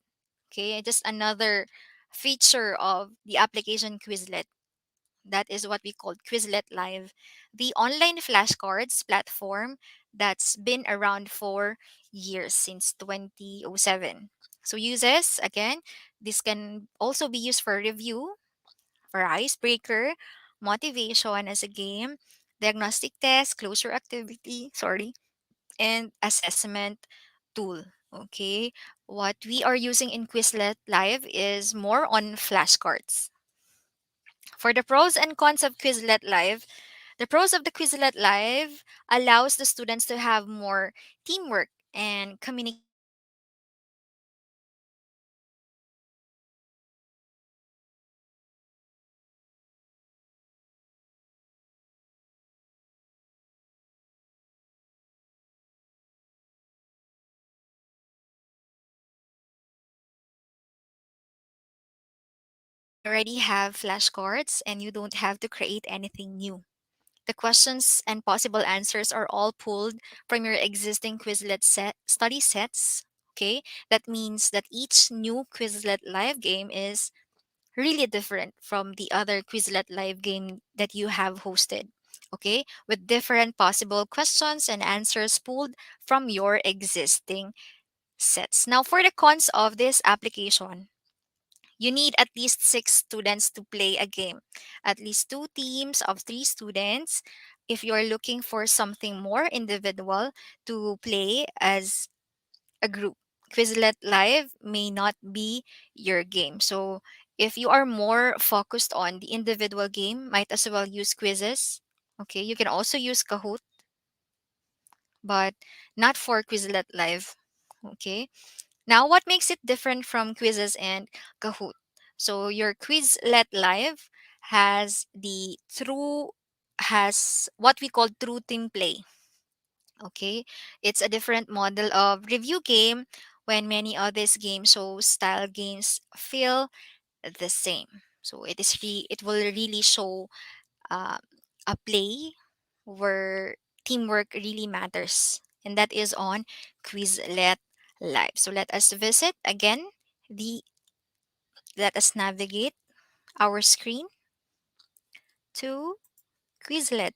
[SPEAKER 2] Okay. Just another feature of the application Quizlet. That is what we call Quizlet Live, the online flashcards platform that's been around for years since 2007. So uses again, this can also be used for review, for icebreaker, motivation as a game, diagnostic test, closure activity, sorry, and assessment tool. Okay. What we are using in Quizlet Live is more on flashcards. For the pros and cons of Quizlet Live, the pros of the Quizlet Live allows the students to have more teamwork and communication skills. Students can practice collaboration, communication, and when you already have flashcards and you don't have to create anything new. The questions and possible answers are all pulled from your existing Quizlet study sets. Okay, that means that each new Quizlet live game is really different from the other Quizlet live game that you have hosted. Okay, with different possible questions and answers pulled from your existing sets. Now, for the cons of this application, you need at least 6 students to play a game, at least 2 teams of 3 students. If you're looking for something more individual to play as a group, Quizlet Live may not be your game. So, if you are more focused on the individual game, might as well use quizzes. Okay, you can also use Kahoot, but not for Quizlet Live. Okay. Now, what makes it different from quizzes and Kahoot? So, your Quizlet Live has the true has what we call true team play. Okay, it's a different model of review game when many others game show style games feel the same. So it will really show uh, a play where teamwork really matters, and that is on Quizlet Live. So the let us navigate our screen to Quizlet.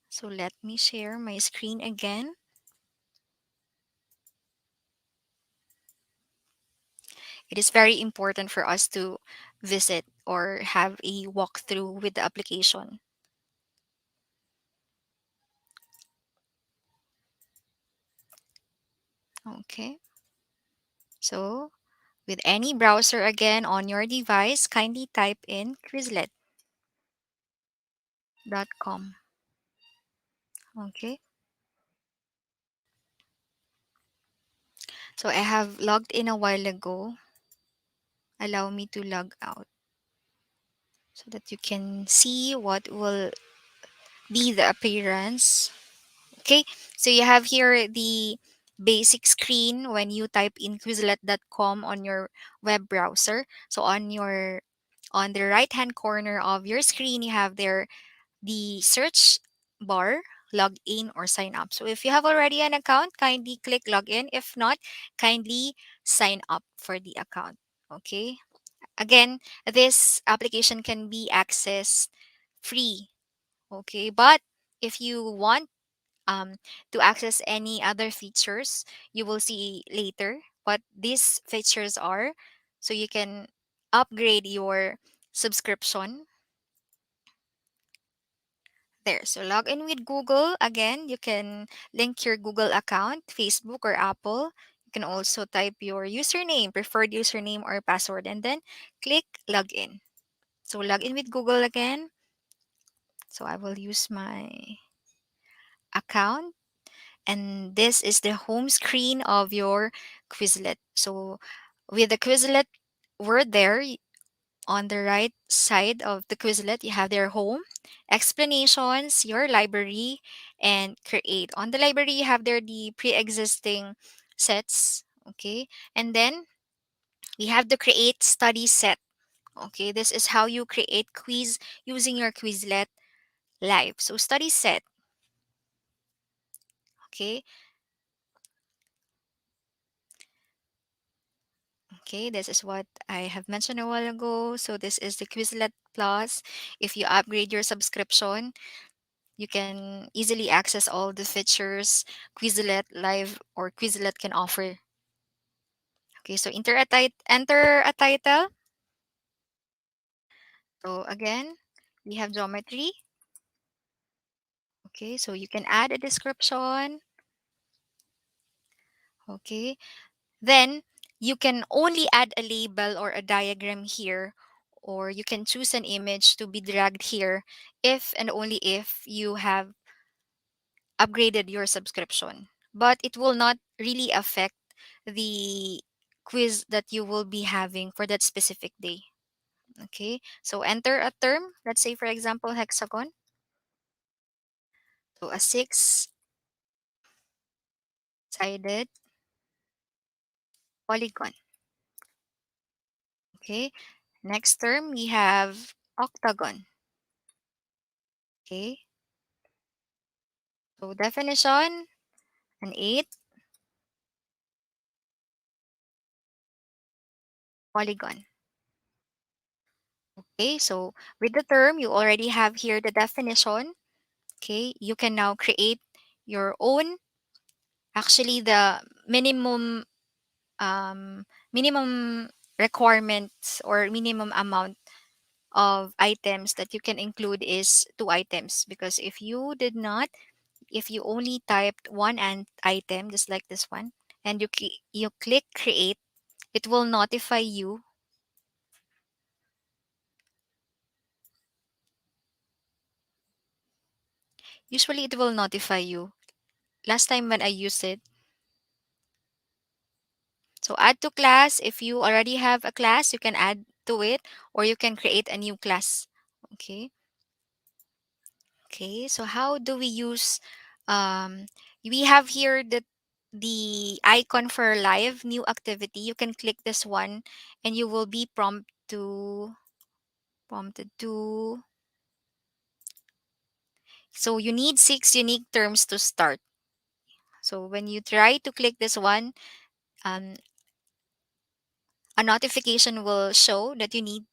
[SPEAKER 2] So let me share my screen again. It is very important for us to visit or have a walkthrough with the application. Okay. So with any browser again on your device, kindly type in quizlet.com. Okay. So I have logged in a while ago. Allow me to log out so that you can see what will be the appearance. Okay, so you have here the basic screen when you type in quizlet.com on your web browser. So on the right hand corner of your screen, you have there the search bar, log in or sign up. So if you have already an account, kindly click login. If not, kindly sign up for the account. Okay. Again, this application can be accessed free. Okay, but if you want um, to access any other features, you will see later what these features are. So you can upgrade your subscription there. So log in with Google. Again, you can link your Google account, Facebook or Apple. You can also type your username, preferred username or password, and then click login. So log in with Google again. So I will use my account, and this is the home screen of your Quizlet. So with the Quizlet word there, on the right side of the Quizlet, you have their home, explanations, your library, and create. On the library, you have there the pre-existing sets. Okay. And then we have the create study set. Okay. This is how you create quiz using your Quizlet live. So study set. Okay. Okay, this is what I have mentioned a while ago. So this is the Quizlet Plus. If you upgrade your subscription, you can easily access all the features Quizlet Live or Quizlet can offer. Okay, so enter a title. So again, we have geometry. Okay, so you can add a description. Okay, then you can only add a label or a diagram here, or you can choose an image to be dragged here if and only if you have upgraded your subscription. But it will not really affect the quiz that you will be having for that specific day. Okay, so enter a term. Let's say, for example, hexagon. So a six-sided polygon. Okay, next term we have octagon. Okay, so definition, an eight polygon. Okay, so with the term, you already have here the definition. Okay, you can now create your own. Actually, the minimum requirements or minimum amount of items that you can include is two items, because if you only typed one item just like this one, and you click create, it will notify you. Usually it will notify you. Last time when I used it, so add to class. If you already have a class, you can add to it, or you can create a new class. Okay. Okay. So how do we use? Um, we have here the icon for live new activity. You can click this one, and you will be prompted to. So you need six unique terms to start. So when you try to click this one, um, a notification will show that you need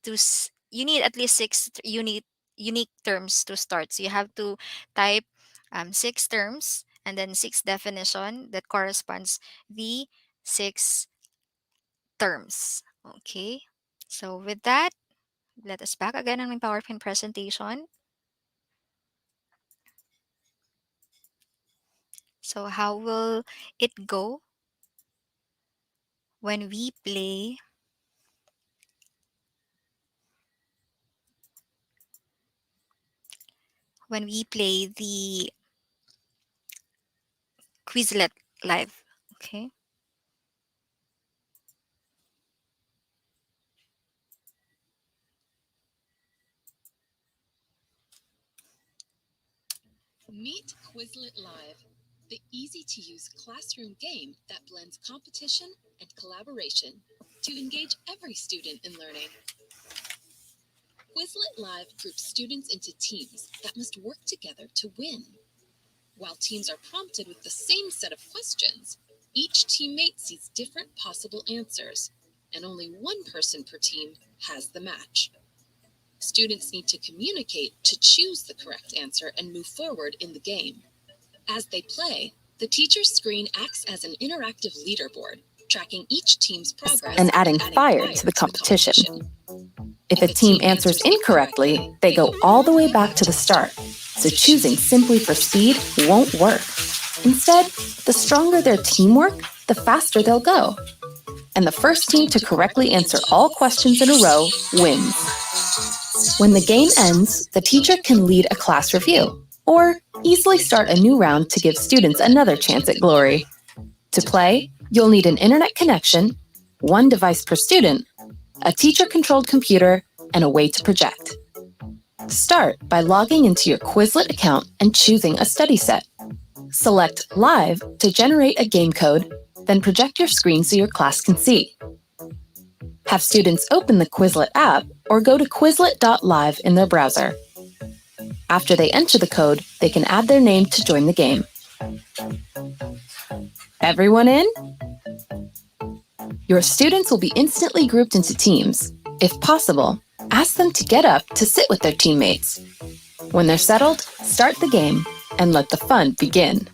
[SPEAKER 2] at least unique terms to start. So you have to type six terms and then six definition that corresponds the six terms. Okay. So with that, let us back again on my PowerPoint presentation. So how will it go when we play the Quizlet live? Okay.
[SPEAKER 3] Meet Quizlet Live, the easy-to-use classroom game that blends competition and collaboration to engage every student in learning. Quizlet Live groups students into teams that must work together to win. While teams are prompted with the same set of questions, each teammate sees different possible answers, and only one person per team has the match. Students need to communicate to choose the correct answer and move forward in the game. As they play, the teacher's screen acts as an interactive leaderboard, tracking each team's progress
[SPEAKER 4] and adding fire to the competition. If a team answers incorrectly, they go all the way back to the start. So choosing simply for speed won't work. Instead, the stronger their teamwork, the faster they'll go. And the first team to correctly answer all questions in a row wins. When the game ends, the teacher can lead a class review or easily start a new round to give students another chance at glory. To play, you'll need an internet connection, one device per student, a teacher-controlled computer, and a way to project. Start by logging into your Quizlet account and choosing a study set. Select Live to generate a game code, then project your screen so your class can see. Have students open the Quizlet app or go to quizlet.live in their browser. After they enter the code, they can add their name to join the game. Everyone in? Your students will be instantly grouped into teams. If possible, ask them to get up to sit with their teammates. When they're settled, start the game and let the fun begin.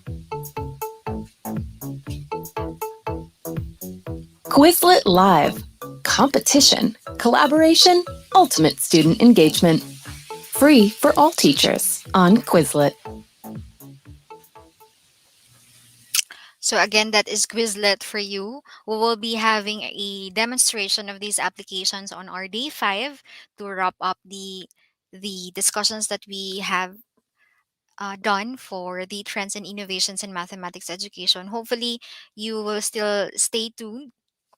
[SPEAKER 4] Quizlet Live. Competition, collaboration, ultimate student engagement. Free for all teachers on Quizlet.
[SPEAKER 2] So again, that is Quizlet for you. We will be having a demonstration of these applications on our day 5 to wrap up the discussions that we have done for the trends and innovations in mathematics education. Hopefully, you will still stay tuned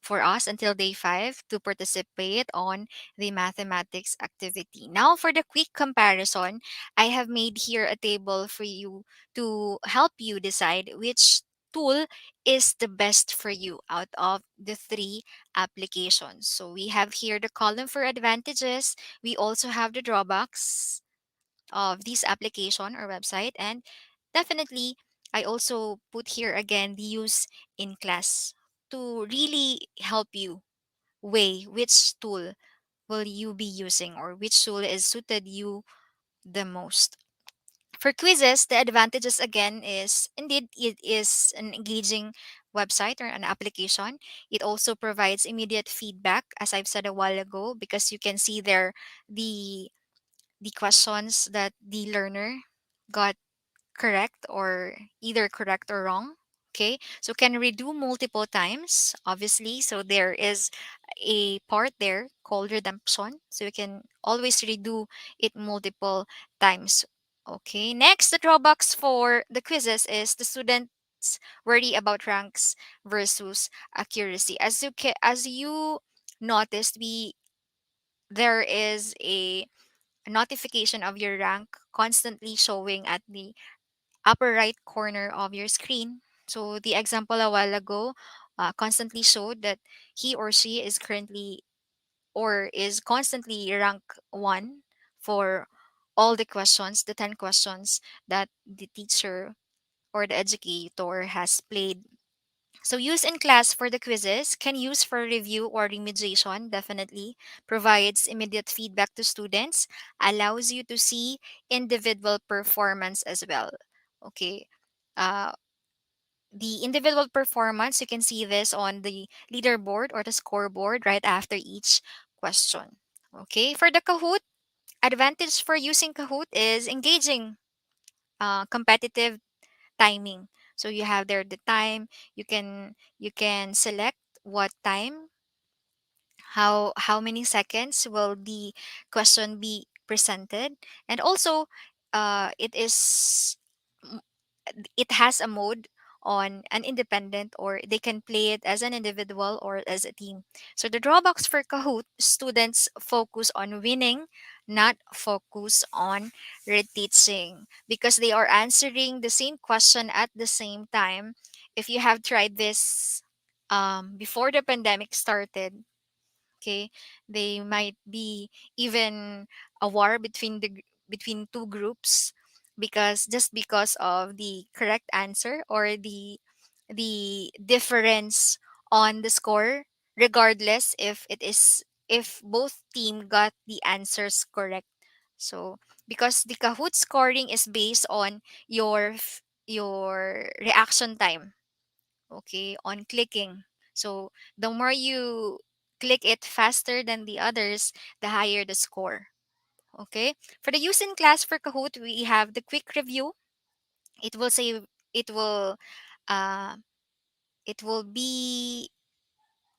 [SPEAKER 2] for us until day 5 to participate on the mathematics activity. Now, for the quick comparison, I have made here a table for you to help you decide which tool is the best for you out of the three applications. So we have here the column for advantages. We also have the drawbacks of this application or website, and definitely I also put here again the use in class to really help you weigh which tool will you be using or which tool is suited you the most. For quizzes, the advantages again is indeed it is an engaging website or an application. It also provides immediate feedback, as I've said a while ago, because you can see there the the questions that the learner got correct or either correct or wrong. Okay, so can redo multiple times, obviously. So there is a part there called redemption. So you can always redo it multiple times. Okay, next, the drawbacks for the quizzes is the students worry about ranks versus accuracy. As you noticed, we there is a notification of your rank constantly showing at the upper right corner of your screen. So the example a while ago constantly showed that he or she is currently or is constantly rank 1 for all the questions, the 10 questions that the teacher or the educator has played. So use in class for the quizzes, can use for review or remediation, definitely. Provides immediate feedback to students, allows you to see individual performance as well. Okay. Uh, the individual performance, you can see this on the leaderboard or the scoreboard right after each question. Okay. For the Kahoot, advantage for using Kahoot is engaging, competitive timing. So you have there the time, you can select what time, how many seconds will the question be presented, and also it is it has a mode on an independent, or they can play it as an individual or as a team. So the drawbacks for Kahoot, students focus on winning, not focus on reteaching, because they are answering the same question at the same time. If you have tried this before the pandemic started, okay, they might be even a war between between two groups, because just because of the correct answer or the difference on the score, regardless if both team got the answers correct. So because the Kahoot scoring is based on your reaction time, okay, on clicking. So the more you click it faster than the others, the higher the score. Okay. For the use in class for Kahoot, we have the quick review. It will say it will uh, It will be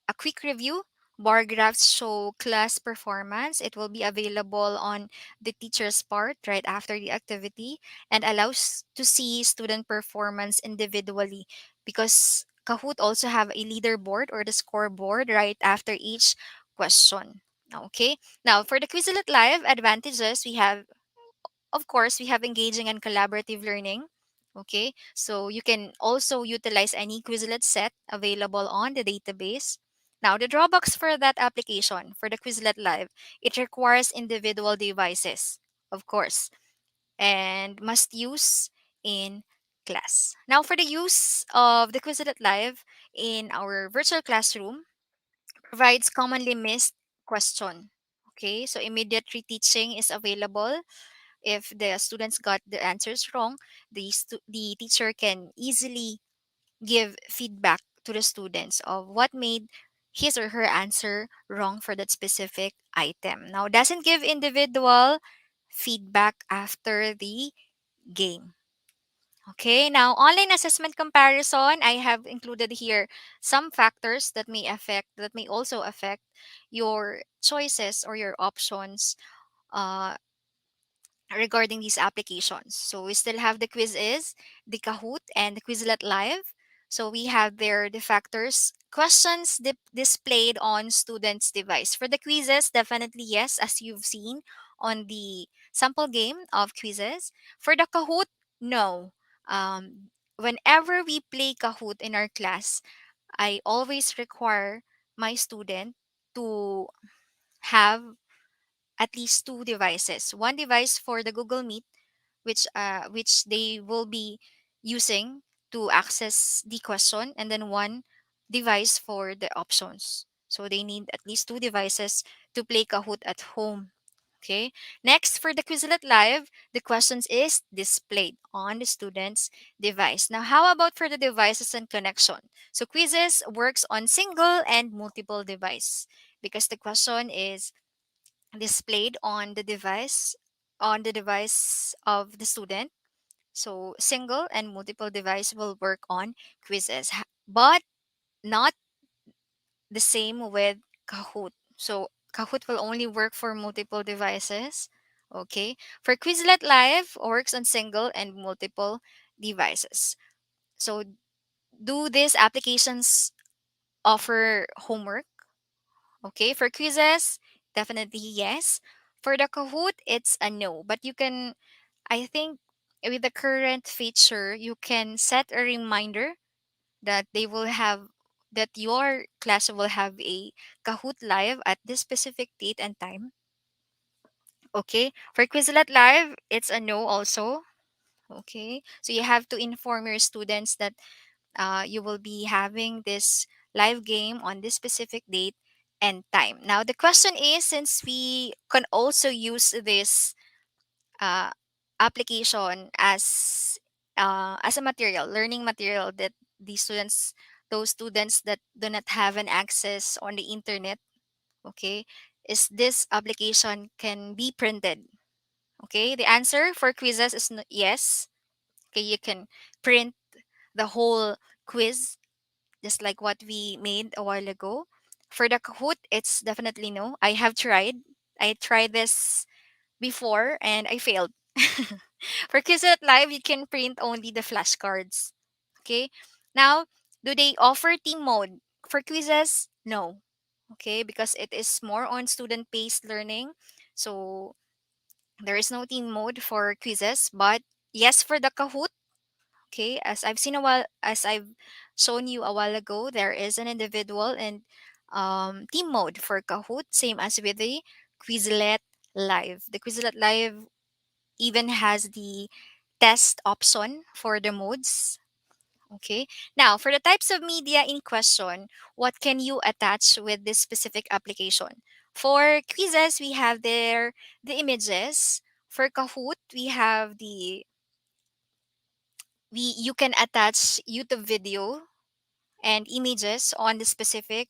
[SPEAKER 2] a quick review. Bar graphs show class performance. It will be available on the teacher's part right after the activity and allows to see student performance individually because Kahoot also have a leaderboard or the scoreboard right after each question. Okay. Now for the Quizlet Live advantages, we have, of course, we have engaging and collaborative learning. Okay, so you can also utilize any Quizlet set available on the database. Now, the drawbacks for that application, for the Quizlet Live, it requires individual devices, of course, and must use in class. Now, for the use of the Quizlet Live in our virtual classroom, provides commonly missed question. Okay, so immediate reteaching is available if the students got the answers wrong, the teacher can easily give feedback to the students of what made his or her answer wrong for that specific item. Now, doesn't give individual feedback after the game. Okay, now online assessment comparison, I have included here some factors that may also affect your choices or your options uh, regarding these applications. So we still have the quiz is, the Kahoot, and the Quizlet Live. So we have there the factors, questions displayed on students' device. For the quizzes, definitely yes, as you've seen on the sample game of quizzes. For the Kahoot, no. Whenever we play Kahoot in our class, I always require my student to have at least two devices. One device for the Google Meet, which they will be using to access the question, and then one device for the options. So they need at least two devices to play Kahoot at home. Okay. Next, for the Quizlet Live, the questions is displayed on the student's device. Now, how about for the devices and connection? So quizzes works on single and multiple device because the question is displayed on the device of the student. So single and multiple device will work on quizzes, but not the same with Kahoot. So Kahoot will only work for multiple devices. Okay. For Quizlet Live works on single and multiple devices. So do these applications offer homework? Okay. For quizzes, definitely yes. For the Kahoot, it's a no. But you can, I think, with the current feature, you can set a reminder that they will have that your class will have a Kahoot live at this specific date and time. Okay. For Quizlet Live, it's a no also. Okay. So you have to inform your students that you will be having this live game on this specific date and time. Now the question is, since we can also use this uh, application as a material, learning material that the students, those students that do not have an access on the internet, okay, is this application can be printed. Okay, the answer for quizzes is yes. Okay, you can print the whole quiz just like what we made a while ago. For the Kahoot, it's definitely no. I have tried. I tried this before and I failed. For Quizlet Live, you can print only the flashcards. Okay. Now, do they offer team mode? For quizzes, no. Okay, because it is more on student based learning. So there is no team mode for quizzes, but yes for the Kahoot. Okay, as I've shown you a while ago, there is an individual and team mode for Kahoot, same as with the Quizlet Live. The Quizlet Live even has the test option for the modes. Okay. Now, for the types of media in question, what can you attach with this specific application? For quizzes, we have there the images. For Kahoot, we have the we you can attach YouTube video and images on the specific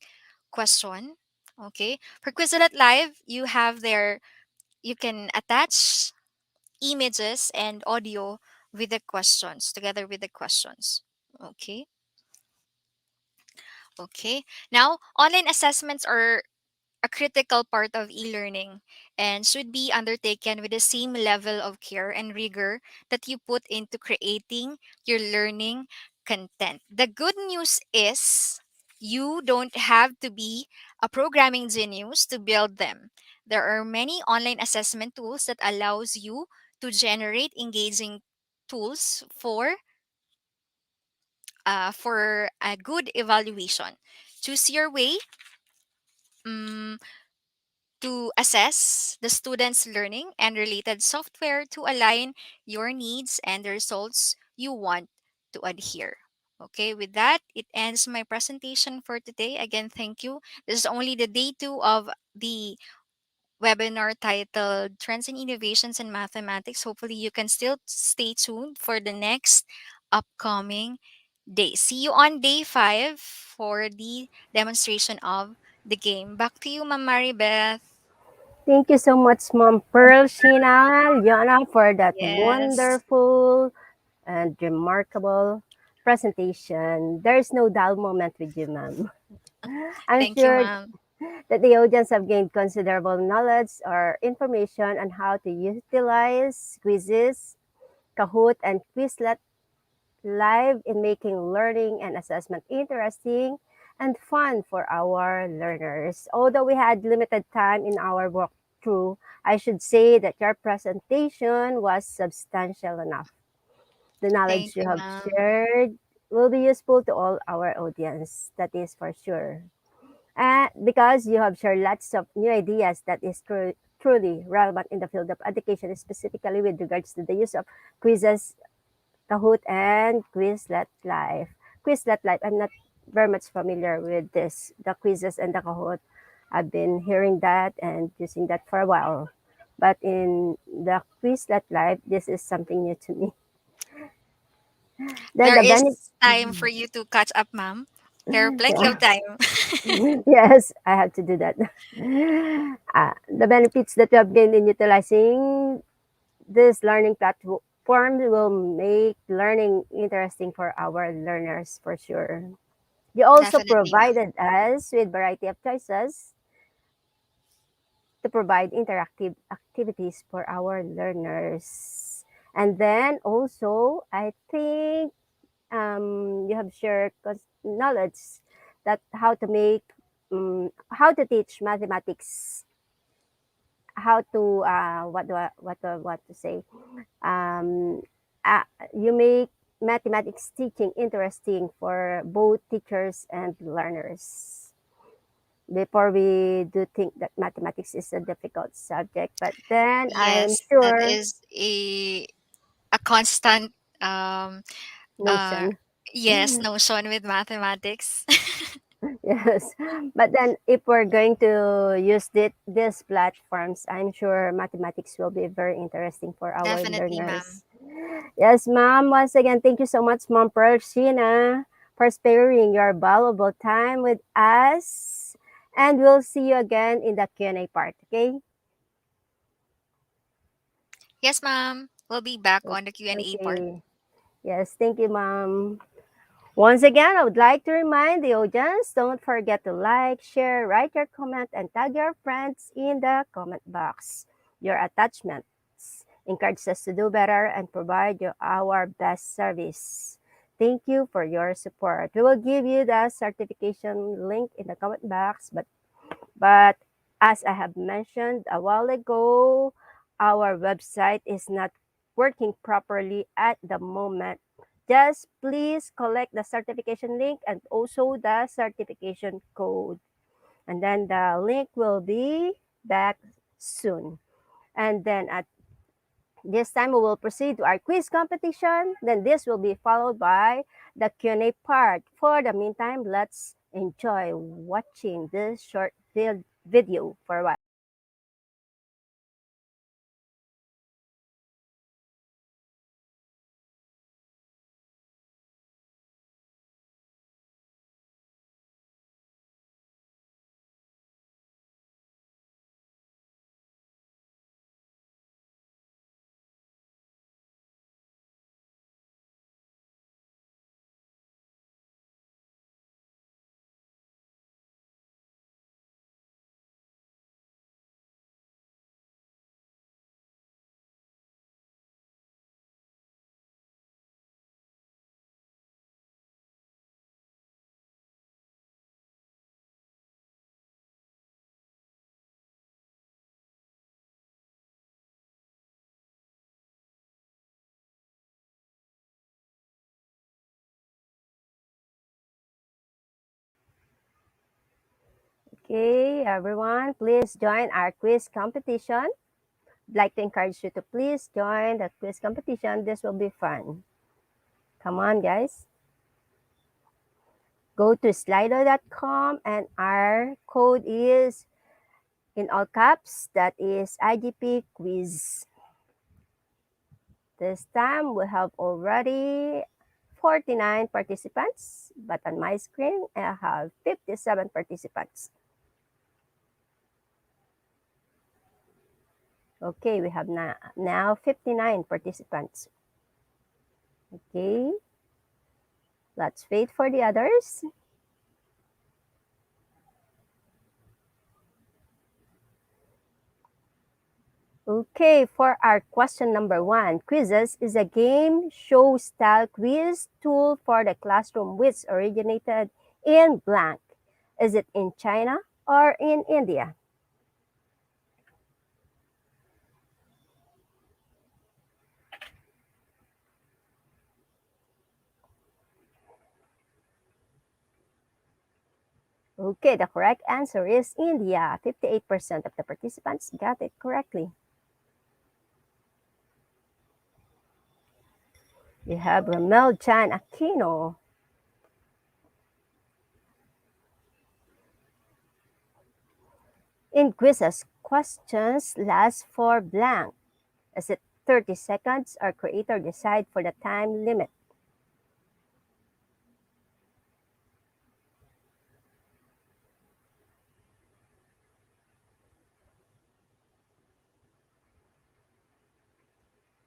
[SPEAKER 2] question. Okay. For Quizlet Live, you have there you can attach images and audio with the questions together with the questions. Okay. Okay. Now, online assessments are a critical part of e-learning and should be undertaken with the same level of care and rigor that you put into creating your learning content. The good news is you don't have to be a programming genius to build them. There are many online assessment tools that allows you to generate engaging tools for a good evaluation. Choose your way. mm, to assess the student's learning and related software to align your needs and the results you want to adhere. Okay, with that, it ends my presentation for today. Again, thank you. This is only the day two of the webinar titled Trends and Innovations in Mathematics. Hopefully, you can still stay tuned for the next upcoming day. See you on day five for the demonstration of the game. Back to you, Ma'am Maribeth.
[SPEAKER 1] Thank you so much, Mom Pearl, Sheena, Liana, for that
[SPEAKER 2] Yes.
[SPEAKER 1] wonderful and remarkable presentation. There's no dull moment with you, ma'am. I'm
[SPEAKER 2] Thank you,
[SPEAKER 1] sure
[SPEAKER 2] ma'am.
[SPEAKER 1] that the audience have gained considerable knowledge or information on how to utilize quizzes, Kahoot, and Quizlet Live in making learning and assessment interesting and fun for our learners. Although we had limited time in our walkthrough, I should say that your presentation was substantial enough. The knowledge
[SPEAKER 2] Thank
[SPEAKER 1] you
[SPEAKER 2] you,
[SPEAKER 1] have
[SPEAKER 2] ma'am.
[SPEAKER 1] shared will be useful to all our audience. That is for sure. And because you have shared lots of new ideas that is truly relevant in the field of education, specifically with regards to the use of quizzes, Kahoot, and Quizlet Live. Quizlet Live, I'm not very much familiar with this, the quizzes and the Kahoot. I've been hearing that and using that for a while. But in the Quizlet Live, this is something new to me. Then
[SPEAKER 2] There
[SPEAKER 1] the
[SPEAKER 2] is
[SPEAKER 1] benefit,
[SPEAKER 2] time for you to catch up, ma'am. There are plenty
[SPEAKER 1] yeah.
[SPEAKER 2] of time.
[SPEAKER 1] Yes, I have to do that. The benefits that you have gained in utilizing this learning platform will make learning interesting for our learners for sure. You also
[SPEAKER 2] Definitely, ma'am.
[SPEAKER 1] provided us with variety of choices to provide interactive activities for our learners. And then also, I think you have shared knowledge that how to teach mathematics, how to what to say. Um, uh, you make mathematics teaching interesting for both teachers and learners. Before we do think that mathematics is a difficult subject, but then I'm
[SPEAKER 2] Yes, that
[SPEAKER 1] sure
[SPEAKER 2] is a constant um uh
[SPEAKER 1] notion.
[SPEAKER 2] yes notion with mathematics.
[SPEAKER 1] Yes, but then if we're going to use these platforms, I'm sure mathematics will be very interesting for our
[SPEAKER 2] Definitely, ma'am.
[SPEAKER 1] learners. Yes, ma'am. Once again, thank you so much, Mom Pershina, for sparing your valuable time with us. And we'll see you again in the Q&A part, okay?
[SPEAKER 2] Yes, ma'am. We'll be back on the Q&A part.
[SPEAKER 1] Okay. Yes, thank you, ma'am. Once again, I would like to remind the audience, don't forget to like, share, write your comment, and tag your friends in the comment box. Your attachments encourage us to do better and provide you our best service. Thank you for your support. We will give you the certification link in the comment box, but as I have mentioned a while ago, our website is not working properly at the moment. Just please collect the certification link and also the certification code. And then the link will be back soon. And then at this time, we will proceed to our quiz competition. Then this will be followed by the Q&A part. For the meantime, let's enjoy watching this short video for a while. Okay, everyone, please join our quiz competition. I'd like to encourage you to please join the quiz competition. This will be fun. Come on, guys. Go to slido.com and our code is in all caps, that is IGP quiz. This time we have already 49 participants, but on my screen I have 57 participants. Okay, we have now 59 participants. Okay, let's wait for the others. Okay, for our question number 1, quizzes is a game show style quiz tool for the classroom which originated in blank. Is it in China or in India? Okay, the correct answer is India. 58% of the participants got it correctly. We have Ramel Jan Aquino. In quizzes, questions last for blank. Is it 30 seconds or creator decide for the time limit?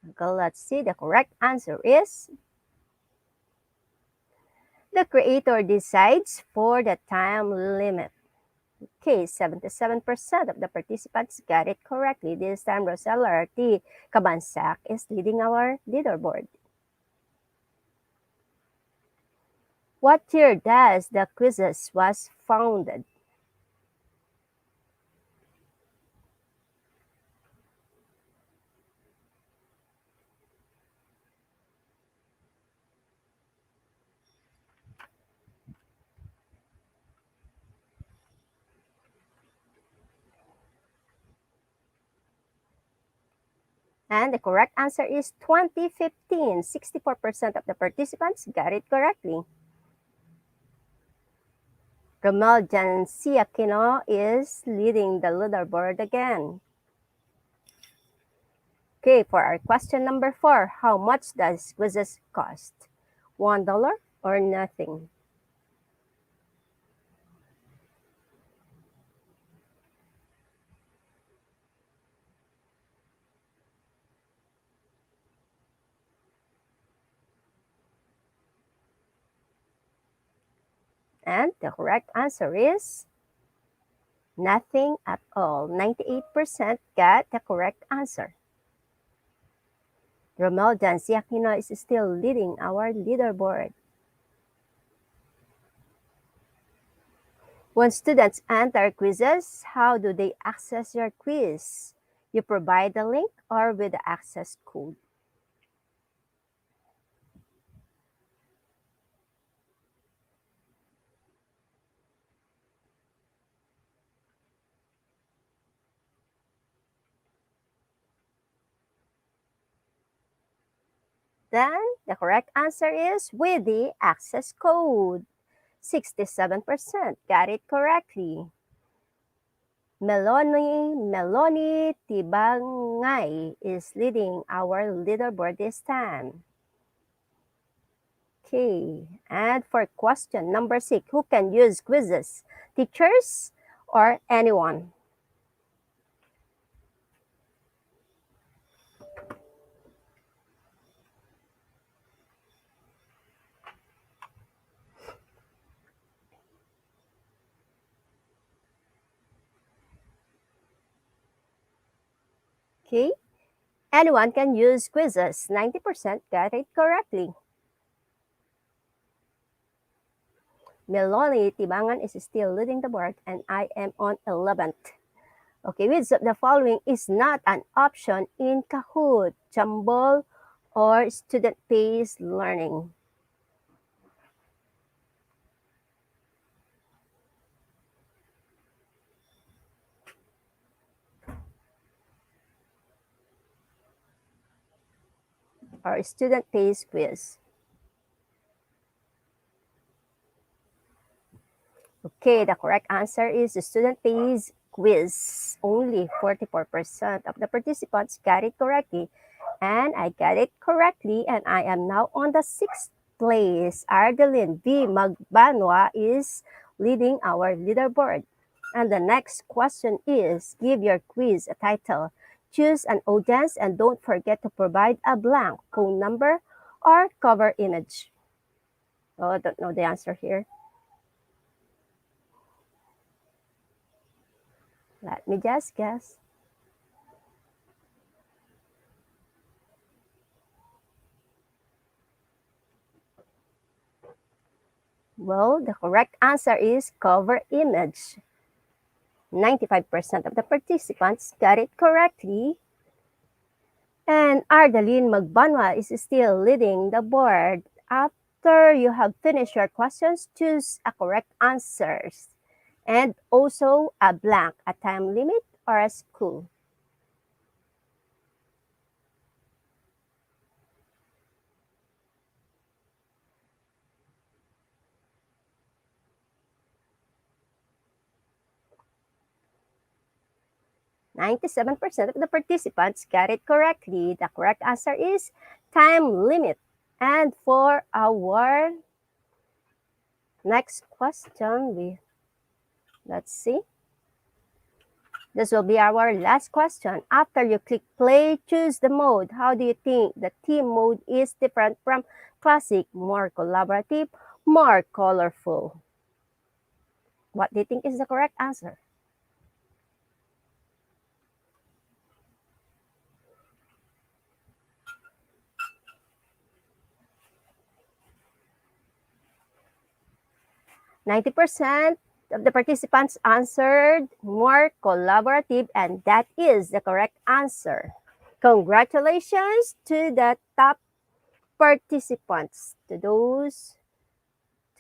[SPEAKER 1] Okay, let's see. The correct answer is the creator decides for the time limit. Okay, 77% of the participants got it correctly. This time, Rosella T. Cabansac is leading our leaderboard. What year does the quizzes was founded? And the correct answer is 2015. 64% of the participants got it correctly. Romel Janciaquino is leading the leaderboard again. Okay, for our question number 4, how much does quizzes cost? $1 or nothing? And the correct answer is nothing at all. 98% got the correct answer. Romel Janciaquino is still leading our leaderboard. When students enter quizzes, how do they access your quiz? You provide the link or with the access code? Then the correct answer is with the access code. 67% got it correctly. Meloni Tibangay is leading our leaderboard this time. Okay, and for question number 6, who can use quizzes? Teachers or anyone? Okay, anyone can use quizzes. 90% got it correctly. Meloni Tibangan is still leading the board and I am on 11th. Okay, which of the following is not an option in Kahoot, Jumble, or student-based learning? or student pays quiz? Okay, the correct answer is the student pays quiz. Only 44% of the participants got it correctly. And I got it correctly, and I am now on the 6th place. Ardeline V. Magbanwa is leading our leaderboard. And the next question is, give your quiz a title. Choose an audience and don't forget to provide a blank phone number or cover image. Oh, I don't know the answer here. Let me just guess. Well, the correct answer is cover image. 95% of the participants got it correctly. And Ardeline Magbanwa is still leading the board. After you have finished your questions, choose a correct answers and also a blank, a time limit or a school. "97% of the participants got it correctly. The correct answer is time limit. And for our next question, let's see. This will be our last question. After you click play, choose the mode. How do you think the team mode is different from classic? More collaborative, more colorful? What do you think is the correct answer? "90% of the participants answered more collaborative, and that is the correct answer. Congratulations to the top participants. To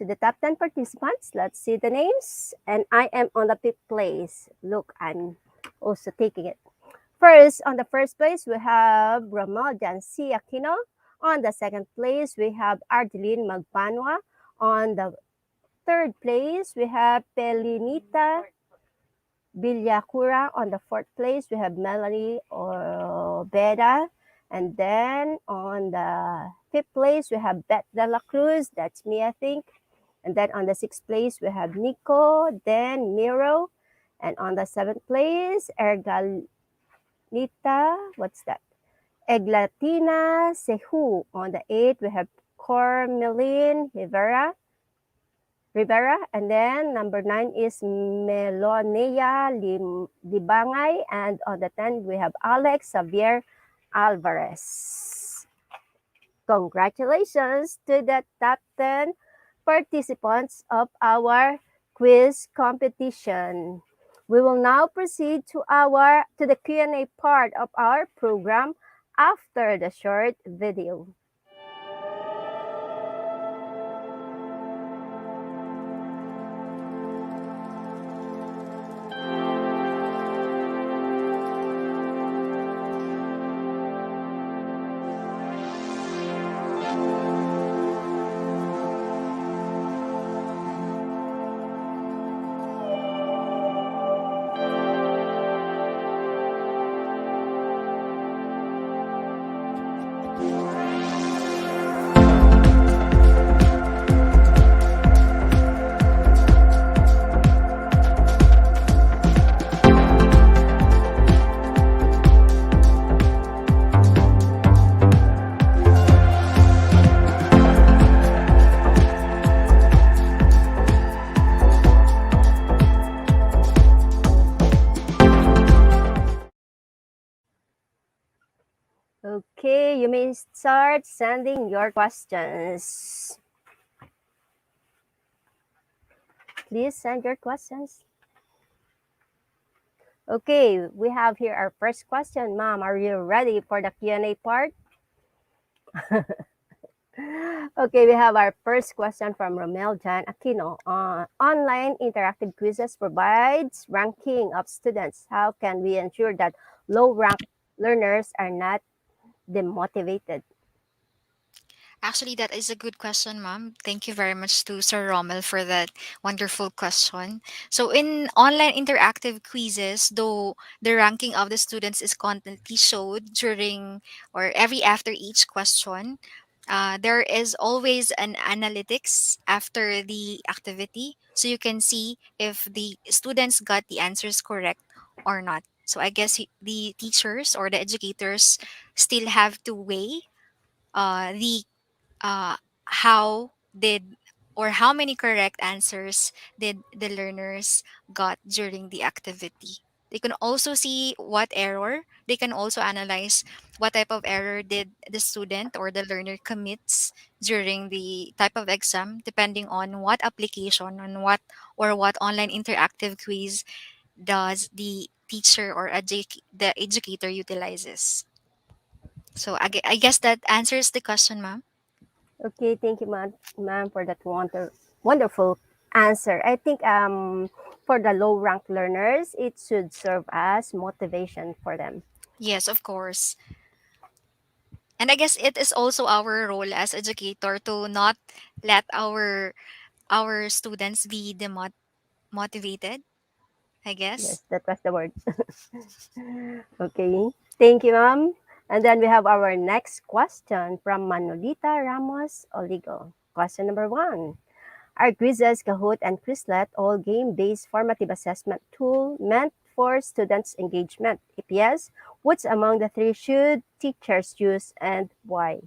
[SPEAKER 1] the top 10 participants, let's see the names. And I am on the 5th place. Look, I'm also taking it. First, on the first place, we have Ramel Jancy Aquino. On the second place, we have Ardeline Magbanwa. On the third place, we have Pelinita Villacura. On the fourth place, we have Melanie Obeda. And then on the fifth place, we have Beth De La Cruz. That's me, I think. And then on the sixth place, we have Nico, then Miro. And on the seventh place, Ergalita, what's that? Eglatina Sehu. On the eighth, we have Cormeline Rivera. And then number 9 is Melonea Libangay. And on the 10th, we have Alex Xavier Alvarez. Congratulations to the top 10 participants of our quiz competition. We will now proceed to the Q&A part of our program after the short video. Okay, you may start sending your questions. Please send your questions. Okay, we have here our first question. Ma'am, are you ready for the Q&A part? Okay, we have our first question from Romel Jan Aquino. Online interactive quizzes provides ranking of students. How can we ensure that low-rank learners are not demotivated?
[SPEAKER 2] Actually, that is a good question, ma'am. Thank you very much to Sir Rommel for that wonderful question. So, in online interactive quizzes, though the ranking of the students is constantly showed during or every after each question, there is always an analytics after the activity. So, you can see if the students got the answers correct or not. So, I guess the teachers or the educators still have to weigh the uh, how did or how many correct answers did the learners got during the activity. They can also see what error. They can also analyze what type of error did the student or the learner commits during the type of exam, depending on what application on what online interactive quiz does the teacher or the educator utilizes. So I guess that answers the question, ma'am.
[SPEAKER 1] Okay, thank you, ma'am, for that wonderful answer. I think for the low rank learners, it should serve as motivation for them.
[SPEAKER 2] Yes, of course. And I guess it is also our role as educator to not let our students be motivated, I guess.
[SPEAKER 1] Yes, that was the word. Okay, thank you, ma'am. And then we have our next question from Manolita Ramos Oligo. Question number one. Are quizzes, Kahoot, and Quizlet all game-based formative assessment tool meant for students' engagement? If yes, which among the three should teachers use and why?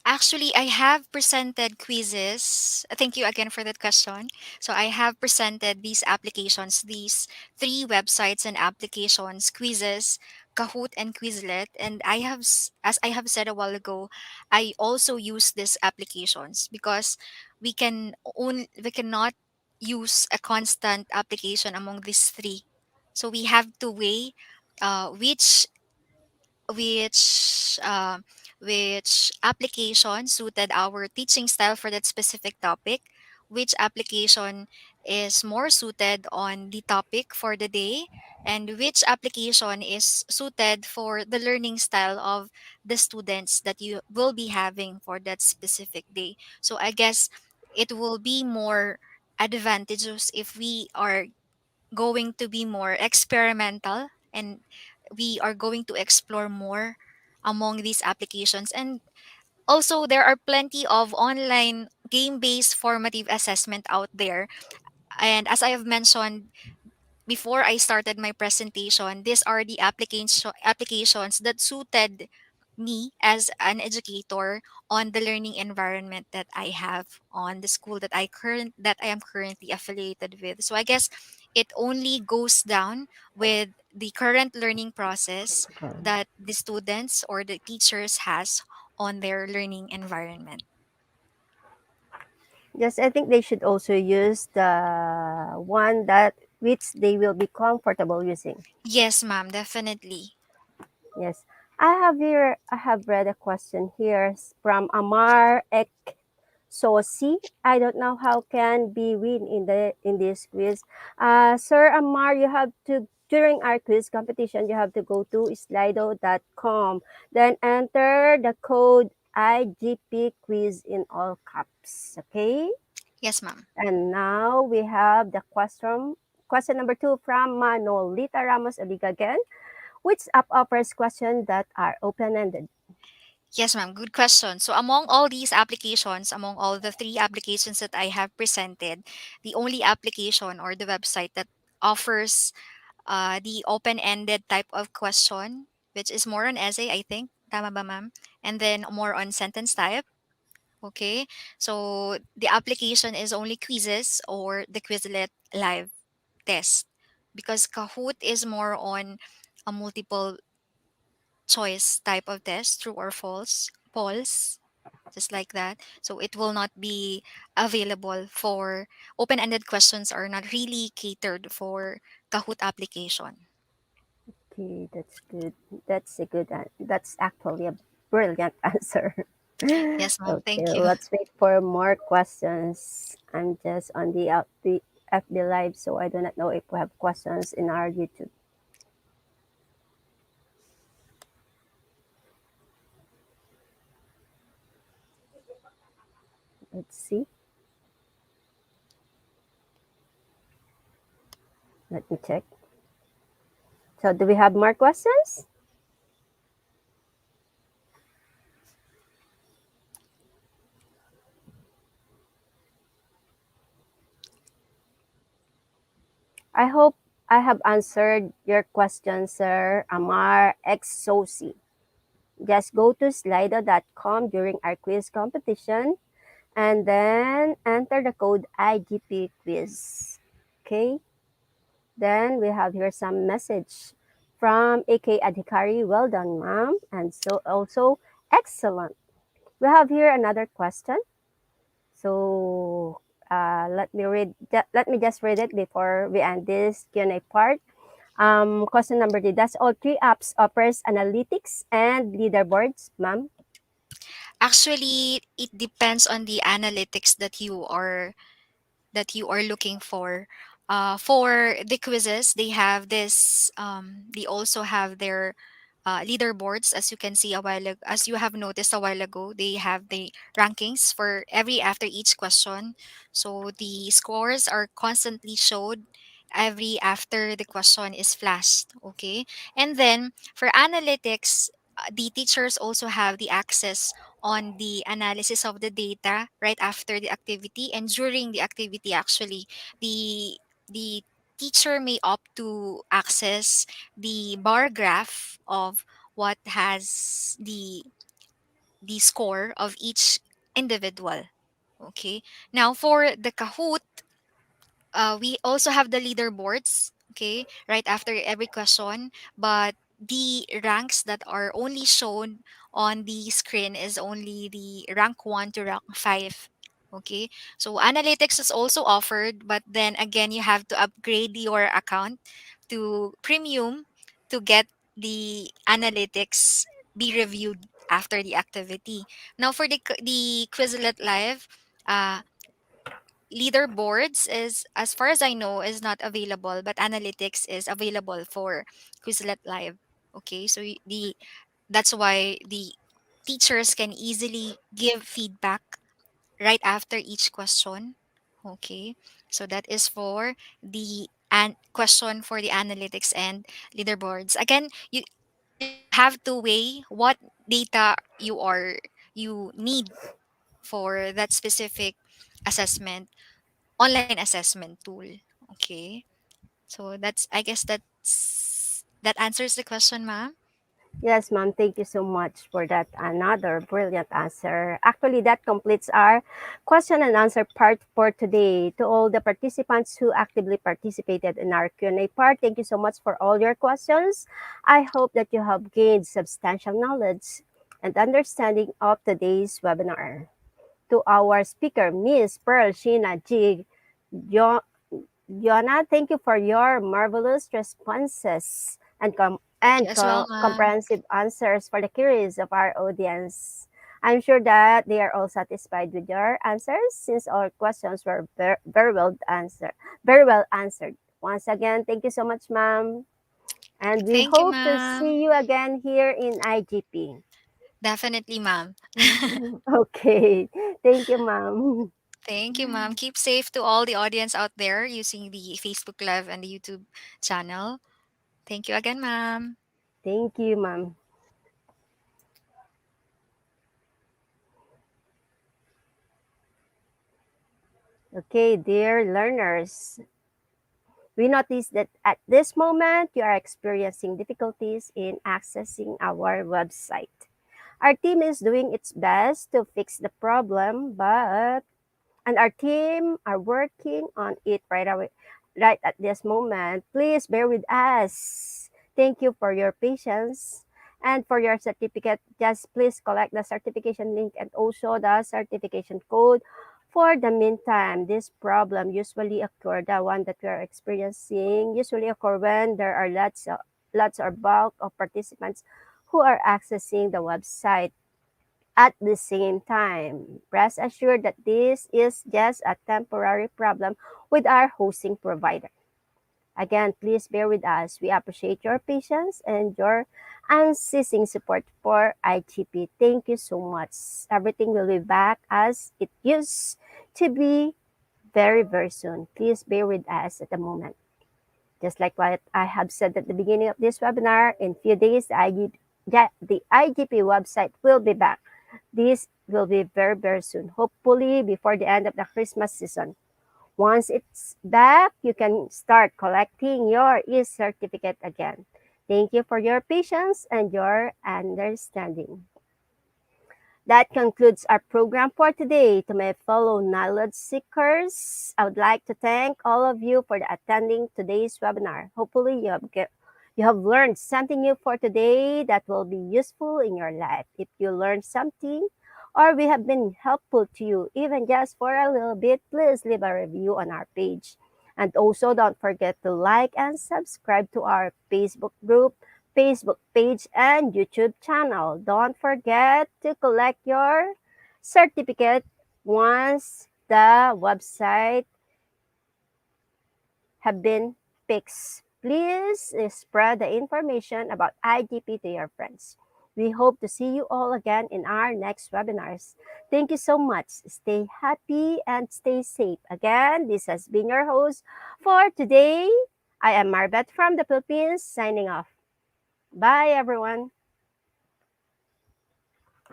[SPEAKER 2] Actually, I have presented quizzes. Thank you again for that question. So, I have presented these applications, these three websites and applications, quizzes, Kahoot, and Quizlet. And as I have said a while ago, I also use these applications because we cannot use a constant application among these three. So, we have to weigh which which uh, which application suited our teaching style for that specific topic, which application is more suited on the topic for the day, and which application is suited for the learning style of the students that you will be having for that specific day. So I guess it will be more advantageous if we are going to be more experimental, and we are going to explore more among these applications. And also there are plenty of online game-based formative assessment out there, and as I have mentioned before I started my presentation, these are the applications that suited me as an educator on the learning environment that I have on the school that I am currently affiliated with. So I guess it only goes down with the current learning process that the students or the teachers has on their learning environment.
[SPEAKER 1] Yes, I think they should also use the one that which they will be comfortable using.
[SPEAKER 2] Yes, ma'am, definitely.
[SPEAKER 1] Yes. I have read a question here from Amar Ek Sosi. I don't know how can be win in this quiz. Sir Amar, you have to during our quiz competition, you have to go to slido.com. Then enter the code IGP quiz in all caps. Okay?
[SPEAKER 2] Yes, ma'am.
[SPEAKER 1] And now we have the question number two from Manolita Ramos Oliga again. Which app offers questions that are open-ended?
[SPEAKER 2] Yes, ma'am. Good question. So, among all these applications, among all the three applications that I have presented, the only application or the website that offers the open-ended type of question, which is more on essay, I think, tama ba, ma'am? And then more on sentence type. Okay. So, the application is only quizzes or the Quizlet live test, because Kahoot is more on a multiple choice type of test, true or false, polls, just like that. So it will not be available for open-ended questions, are not really catered for Kahoot application.
[SPEAKER 1] Okay, that's good. That's actually a brilliant answer.
[SPEAKER 2] Yes, ma'am.
[SPEAKER 1] Okay,
[SPEAKER 2] Thank you.
[SPEAKER 1] let's wait for more questions. I'm just on the FB Live, so I do not know if we have questions in our YouTube. Let's see. Let me check. So, do we have more questions? I hope I have answered your question, Sir Amar Exosi. Just go to slido.com during our quiz competition and then enter the code IGP quiz. Okay? Then we have here some message from AK Adhikari. Well done, ma'am. And so also excellent. We have here another question. So let me just read it before we end this Q&A part. Question number 3. Does all three apps offers analytics and leaderboards, ma'am?
[SPEAKER 2] Actually, it depends on the analytics that you are looking for. For the quizzes, they have this. They also have their leaderboards, as you can see a while ago, as you have noticed a while ago. They have the rankings for every after each question, so the scores are constantly showed every after the question is flashed. Okay, and then for analytics. The teachers also have the access on the analysis of the data right after the activity and during the activity. Actually, the teacher may opt to access the bar graph of what has the score of each individual. Okay, now for the Kahoot, we also have the leaderboards, okay, right after every question, but the ranks that are only shown on the screen is only the rank 1 to rank 5. Okay, so analytics is also offered, but then again you have to upgrade your account to premium to get the analytics be reviewed after the activity. Now for the Quizlet Live, uh, leaderboards is, as far as I know, is not available, but analytics is available for Quizlet Live. Okay, so the that's why the teachers can easily give feedback right after each question. Okay, so that is for the question for the analytics and leaderboards. Again, you have to weigh what data you need for that specific assessment, online assessment tool. Okay. So that's, I guess that answers the question, ma'am.
[SPEAKER 1] Yes, ma'am. Thank you so much for that. Another brilliant answer. Actually, that completes our question and answer part for today. To all the participants who actively participated in our Q&A part, thank you so much for all your questions. I hope that you have gained substantial knowledge and understanding of today's webinar. To our speaker, Miss Pearl Sheena G. Yona, thank you for your marvelous responses
[SPEAKER 2] Thank you as well, ma'am.
[SPEAKER 1] comprehensive answers for the queries of our audience. I'm sure that they are all satisfied with your answers since our questions were very well answered. Once again, thank you so much, ma'am. And we
[SPEAKER 2] Thank you,
[SPEAKER 1] hope to
[SPEAKER 2] ma'am.
[SPEAKER 1] see you again here in IGP.
[SPEAKER 2] Definitely, ma'am.
[SPEAKER 1] Okay. Thank you, ma'am.
[SPEAKER 2] Thank you, ma'am. Keep safe to all the audience out there using the Facebook Live and the YouTube channel. Thank you again, ma'am.
[SPEAKER 1] Thank you, ma'am. Okay, dear learners, we notice that at this moment you are experiencing difficulties in accessing our website. Our team is doing its best to fix the problem, but and our team are working on it right away, right at this moment. Please bear with us. Thank you for your patience. And for your certificate, just please collect the certification link and also the certification code. For the meantime, this problem usually occur, the one that we are experiencing, usually occur when there are lots or bulk of participants who are accessing the website at the same time. Rest assured that this is just a temporary problem with our hosting provider. Again, please bear with us. We appreciate your patience and your unceasing support for IGP. Thank you so much. Everything will be back as it used to be very, very soon. Please bear with us at the moment. Just like what I have said at the beginning of this webinar, in few days, the IGP website will be back. This will be very, very soon, hopefully before the end of the Christmas season. Once it's back, you can start collecting your e-certificate again. Thank you for your patience and your understanding. That concludes our program for today. To my fellow knowledge seekers, I would like to thank all of you for attending today's webinar. Hopefully, you have learned something new for today that will be useful in your life. If you learned something or we have been helpful to you, even just for a little bit, please leave a review on our page. And also, don't forget to like and subscribe to our Facebook group, Facebook page, and YouTube channel. Don't forget to collect your certificate once the website have been fixed. Please spread the information about IGP to your friends. We hope to see you all again in our next webinars. Thank you so much. Stay happy and stay safe. Again, this has been your host for today. I am Marbet from the Philippines signing off. Bye, everyone.